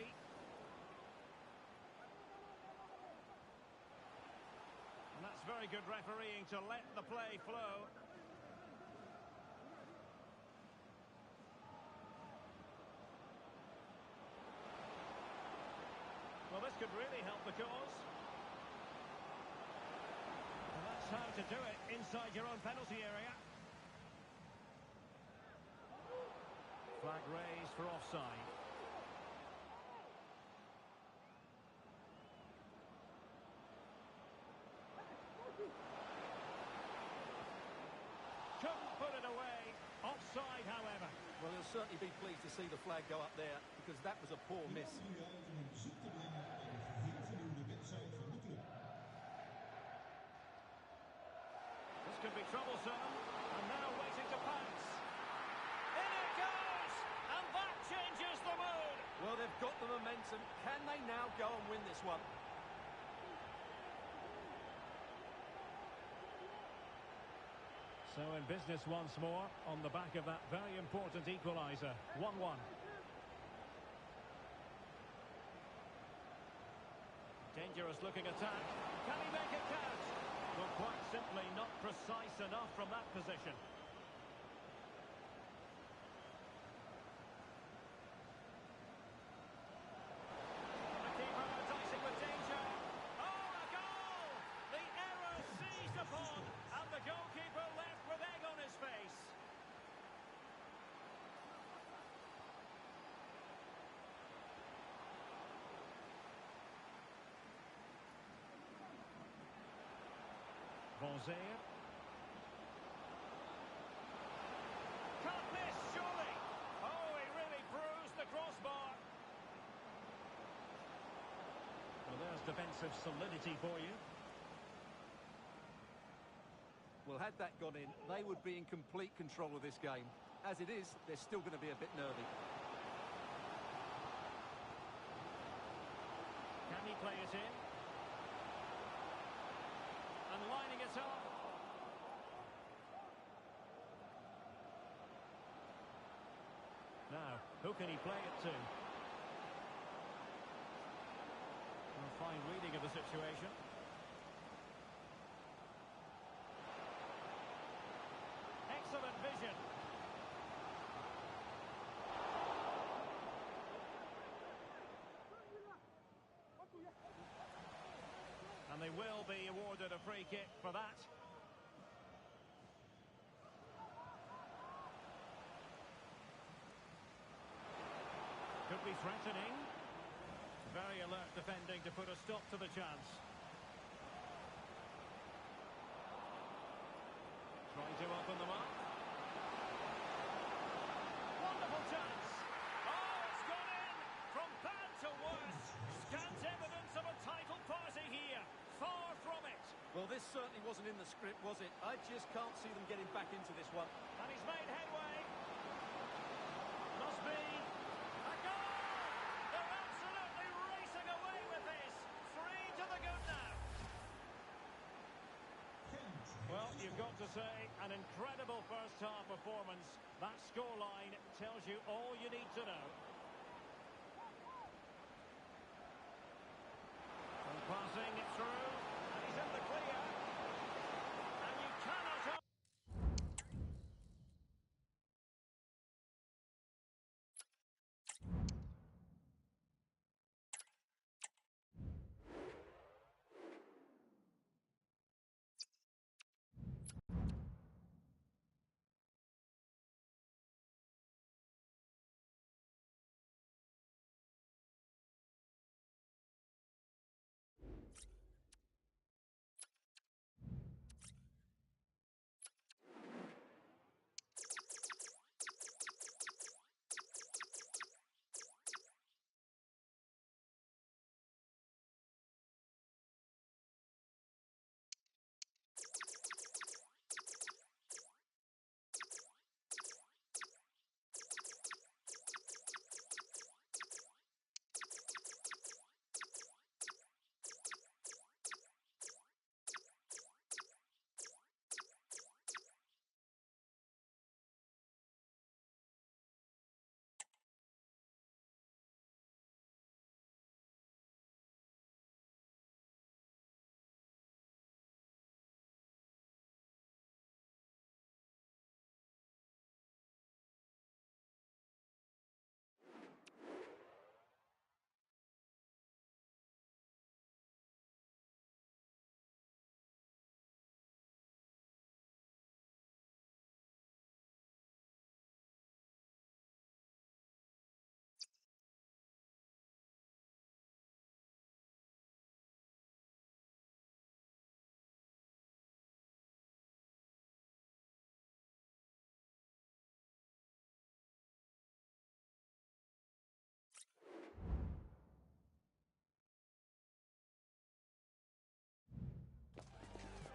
Speaker 1: And that's very good refereeing to let the play flow. Well, this could really help the cause. And that's how to do it inside your own penalty area. Flag raised for offside. Couldn't put it away. Offside, however.
Speaker 2: Well, he'll certainly be pleased to see the flag go up there, because that was a poor miss.
Speaker 1: This could be troublesome. And now waiting to pounce. In it goes! And that changes the mood.
Speaker 2: Well, they've got the momentum. Can they now go and win this one?
Speaker 1: So in business once more, on the back of that very important equaliser. 1-1. Dangerous looking attack. Can he make it count? Well, quite simply not precise enough from that position. The keeper dicing with danger. Oh, a goal! The error seized upon, and the goalkeeper left with egg on his face. Bonzaire. Can't miss, surely. Oh, he really bruised the crossbar. Well, there's defensive solidity for you.
Speaker 2: Well, had that gone in, they would be in complete control of this game. As it is, they're still going to be a bit nervy.
Speaker 1: Can he play it in? And lining it up. Now, who can he play it to? A fine reading of the situation. Excellent vision. And they will be awarded a free kick for that. Could be threatening. Very alert defending to put a stop to the chance. Trying to open them up. Wonderful chance. Oh, it's gone in. From bad to worse. Scant evidence of a title party here. Far from it.
Speaker 2: Well, this certainly wasn't in the script, was it? I just can't see them getting back into this one.
Speaker 1: And he's made headway. Must be a goal. They're absolutely racing away with this. 3 to the good now. Well, you've got to say, an incredible first-half performance. That scoreline tells you all you need to know. And passing it through, and he's in the clear. And you cannot...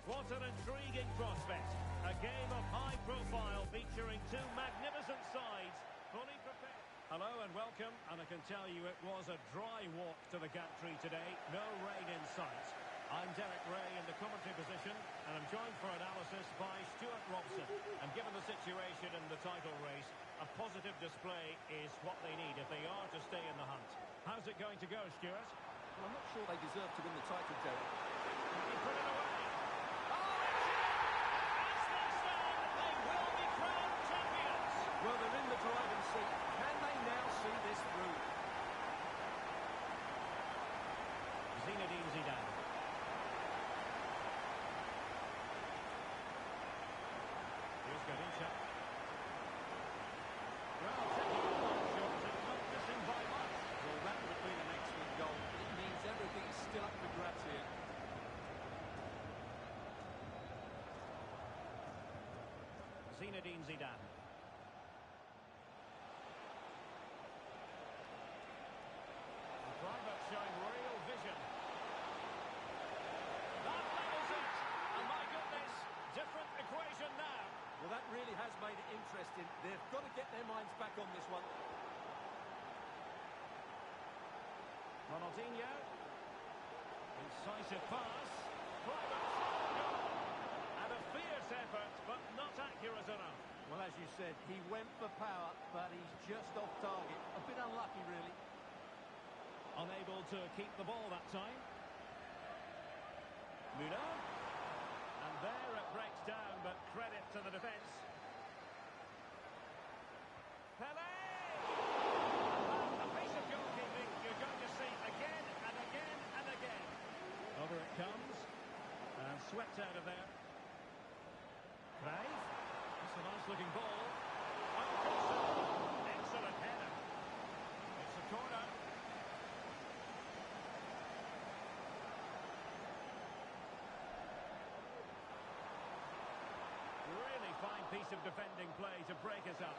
Speaker 1: What an intriguing prospect. A game of high profile featuring two magnificent sides, fully prepared. Hello and welcome, and I can tell you it was a dry walk to the gantry today. No rain in sight. I'm Derek Ray in the commentary position, and I'm joined for analysis by Stuart Robson. And given the situation in the title race, a positive display is what they need if they are to stay in the hunt. How's it going to go, Stuart?
Speaker 2: Well, I'm not sure they deserve to win the title, Derek.
Speaker 1: He put it away.
Speaker 2: Well, they're in the driving seat. Can they now see this through?
Speaker 1: Zinedine Zidane. Here's Garincha. Well, taking the long shot and not missing by much.
Speaker 2: Well, that would have been an excellent goal. It means everything is still up for grabs here.
Speaker 1: Zinedine Zidane. The private showing real vision. That levels it. And my goodness, different equation now.
Speaker 2: Well, that really has made it interesting. They've got to get their minds back on this one.
Speaker 1: Ronaldinho. Incisive pass. Private goal. And a fierce effort, but not accurate enough.
Speaker 2: Well, as you said, he went for power, but he's just off target. A bit unlucky, really.
Speaker 1: Unable to keep the ball that time. Müller. And there it breaks down, but credit to the defence. Pelé! And that's a piece of goalkeeping you're going to see again and again and again. Over it comes. And swept out of there. Craig. That's a nice-looking ball. Oh, good save. Excellent header. It's a corner. Really fine piece of defending play to break us up.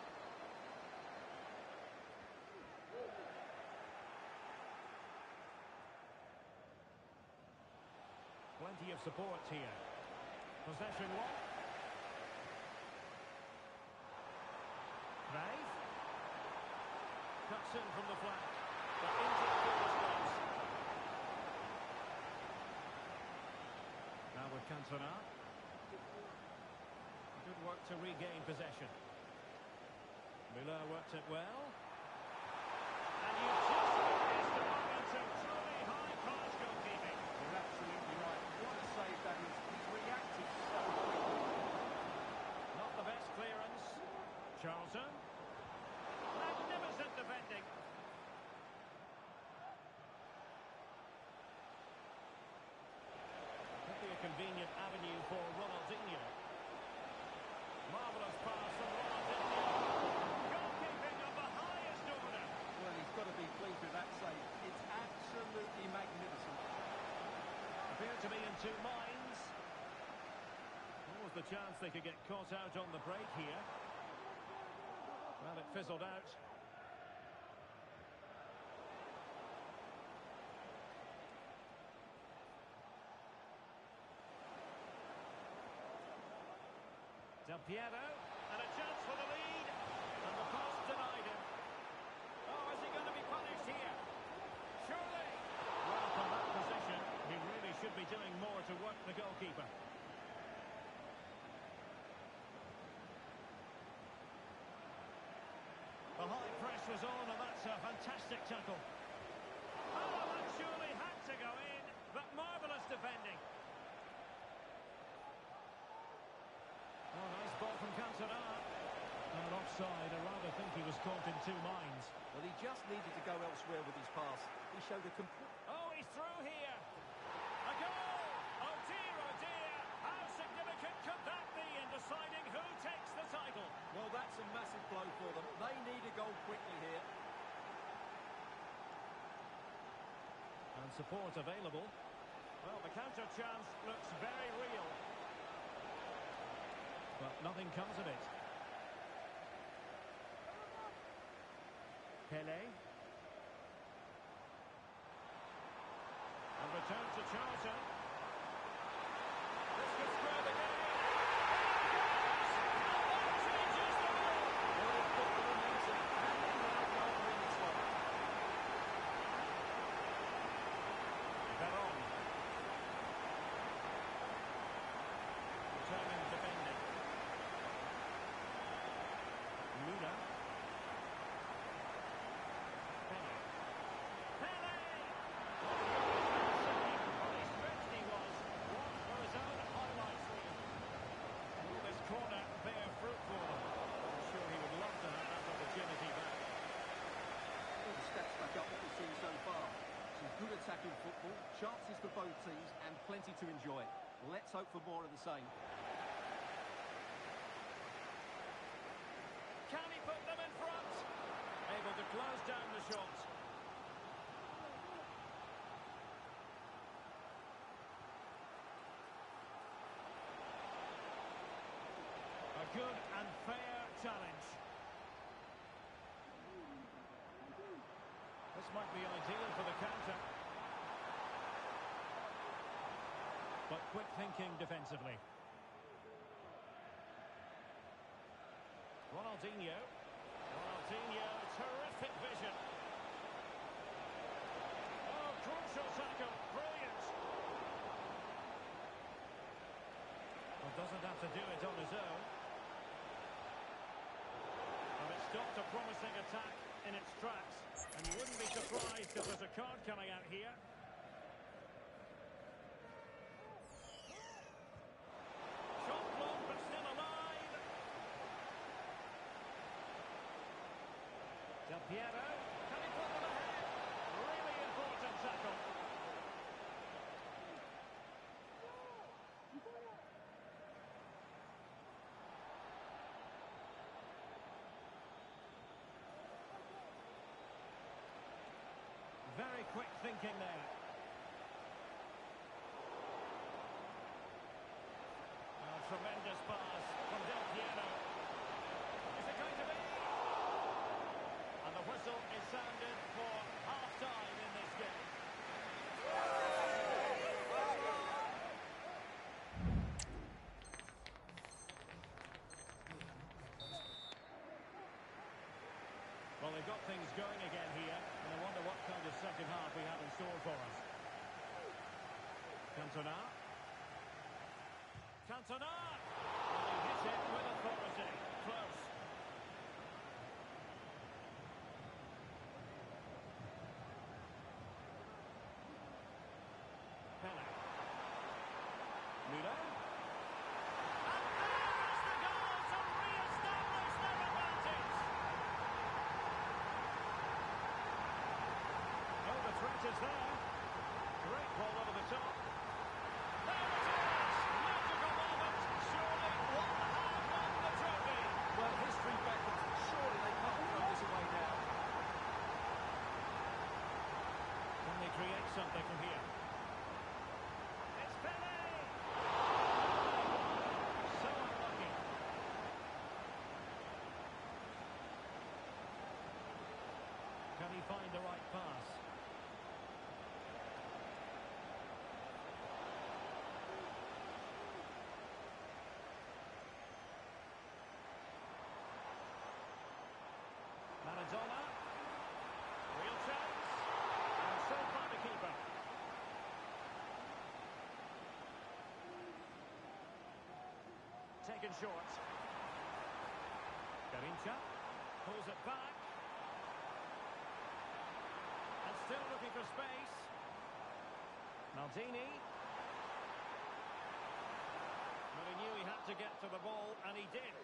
Speaker 1: Plenty of support here. Possession one. Craig. Cuts in from the flank. But into the forward space. Now with Cantona. Good work to regain possession. Müller worked it well. And you just witnessed a moment of truly high-class goalkeeping.
Speaker 2: You're absolutely right. What a save that is. He's reacted so quickly.
Speaker 1: Not the best clearance. Charlton. Magnificent defending. Could be a convenient avenue for Ronaldinho. Marvellous pass from Ronaldinho. Goalkeeping of the highest order.
Speaker 2: Well, he's got to be pleased with that save. It's absolutely magnificent.
Speaker 1: Appear to be in two minds. What was the chance they could get caught out on the break here? Well, it fizzled out. Del Piero, and a chance for the lead, and the pass denied him. Oh, is he going to be punished here? Surely. Well, from that position, he really should be doing more to work the goalkeeper. The high press was on, and that's a fantastic tackle. Oh, that surely had to go in, but marvellous defending. Oh, nice ball from Cantona. And offside, I rather think he was caught in two minds.
Speaker 2: Well, he just needed to go elsewhere with his pass. He showed a complete...
Speaker 1: Oh, he's through here. A goal! Oh dear, how significant could that be in deciding who takes the title?
Speaker 2: Well, that's a massive blow for them. They need a goal quickly here.
Speaker 1: And support available. Well, the counter chance looks very real. But nothing comes of it. Pelé. And return to Charlton. This could square the game. That changes the game.
Speaker 2: Well, they've got the momentum. And they now can't win this one.
Speaker 1: Veron. Returning defending. Luna. Pelé. Pelé! What a stretched he was. One for his own highlights reel. Will this corner bear fruit for them? I'm sure he would love to have that opportunity back.
Speaker 2: All the stats back up what we've seen so far. Some good attacking football, chances for both teams, and plenty to enjoy. Let's hope for more of the same.
Speaker 1: Can he put them in front? Able to close down the shot. A good and fair challenge. This might be ideal for the counter. But quick thinking defensively. Ronaldinho. Ronaldinho, terrific vision. Oh, crucial tackle. Brilliant. Well, doesn't have to do it on his own. Well, it stopped a promising attack in its tracks. And you wouldn't be surprised if there's a card coming out here. Shot blocked, but still alive. Del Piero, can he put them ahead? Really important tackle. Very quick thinking there. Oh, tremendous pass from Del Piero. Is it going to be? And the whistle is sounded for half-time in this game. Well, they've got things going again here, and I wonder what kind of second half we have in store for us. Cantona. Cantona! And he hits it with authority. Close. Pele. Müller. And there's the goal to re-establish their advantage. Oh, the threat is there. Great ball over the top. There it is! Magical moment. Surely one have won the trophy.
Speaker 2: Well, history beckons. Surely they can't throw this away now.
Speaker 1: Can they create something from here? It's Pele! So unlucky. Can he find the right pass? Maradona. Real chance. And saved by the keeper. Taken short. Garincha pulls it back. And still looking for space. Maldini. But he knew he had to get to the ball, and he did.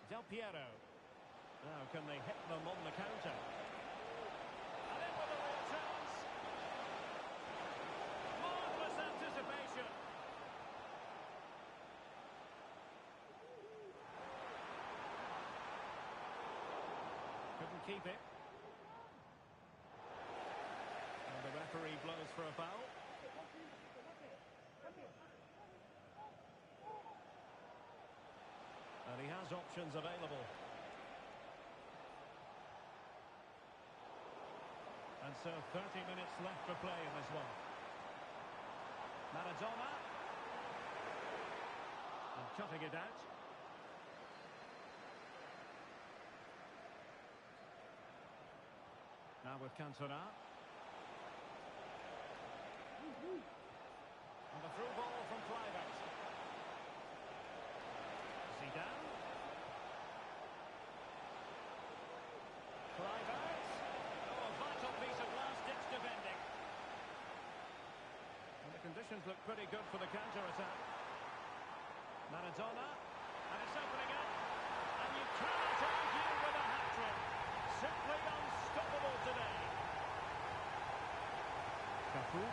Speaker 1: Del Piero. Now, can they hit them on the counter? And in with a real chance. Marvellous anticipation. Couldn't keep it. And the referee blows for a foul. And he has options available. And so 30 minutes left for play in this one. Maradona. And cutting it out. Now with Cantona. And the through ball from Kluivert. Zidane. Kluivert. Oh, a vital piece of last-ditch defending. And the conditions look pretty good for the counter-attack. Maradona. And it's opening up. And you cannot argue with a hat-trick. Simply unstoppable today. Cafu.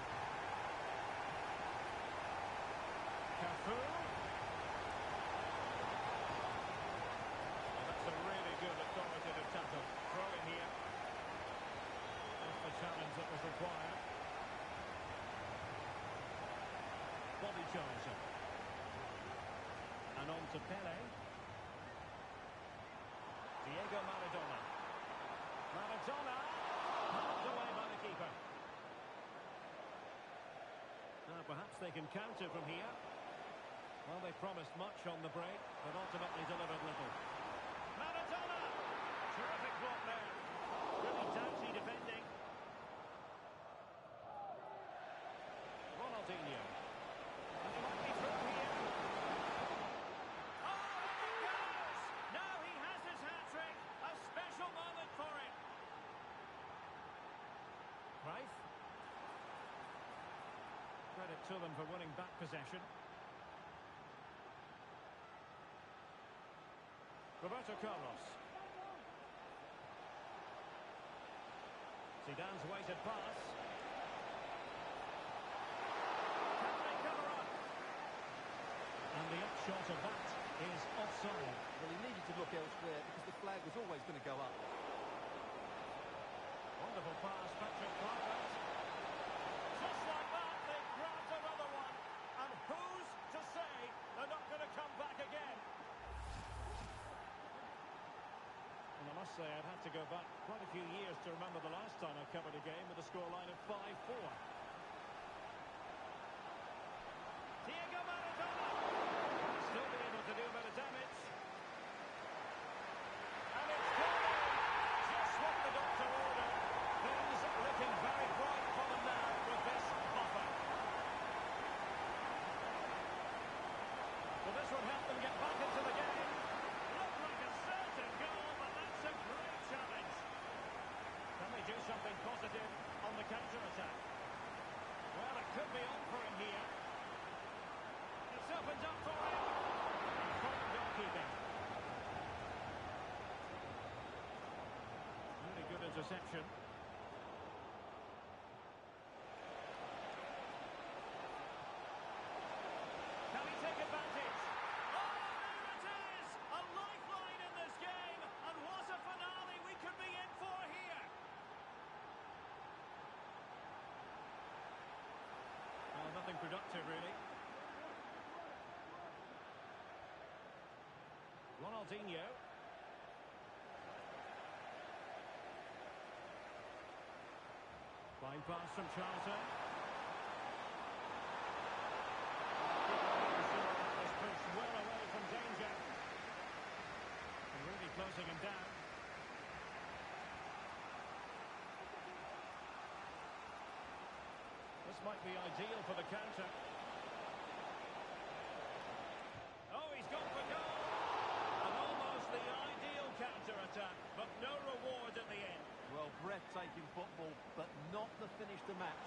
Speaker 1: Cafu. That's a really good authoritative tackle. Throw in here. Just the challenge that was required. Body charger. to Pele. Diego Maradona. Maradona! Knocked away by the keeper. Now perhaps they can counter from here. Well, they promised much on the break, but ultimately delivered little. Maradona! Terrific block there. Really doughty defending. Ronaldinho. And he might be through here. Oh, and he goes! Now he has his hat-trick. A special moment for him. Cruyff. Credit to them for winning back possession. Roberto Carlos. Zidane's weighted pass. Can they cover up? And the upshot of that is offside.
Speaker 2: Well, he needed to look elsewhere because the flag was always going to go up.
Speaker 1: Wonderful pass, Patrick Kluivert. Just like that, they grabbed another one. And who's to say they're not going to come back again? And I must say, I'd have to go back quite a few years to remember the last time I covered a game with a scoreline of 5-4. Diego Maradona! Still be able to do a bit of damage. And it's gone in! Just what the doctor ordered. Things looking very bright for them now with this buffer. Well, this would help them get back into the game. Looked like a certain goal, but that's a great challenge. Can they do something positive on the counter-attack? Well, it could be on for him here. It's opened up for him. Fine goalkeeping. Really good interception. Can he take advantage? Oh, there it is! A lifeline in this game, and what a finale we could be in for here! Well, nothing productive, really. Ronaldinho. Fine pass from Charlton. Was pushed well away from danger. And really closing him down. This might be ideal for the counter. Oh, he's gone for goal! And almost the ideal counter-attack, but no reward at the end.
Speaker 2: Well, breathtaking football, but not the finish to match.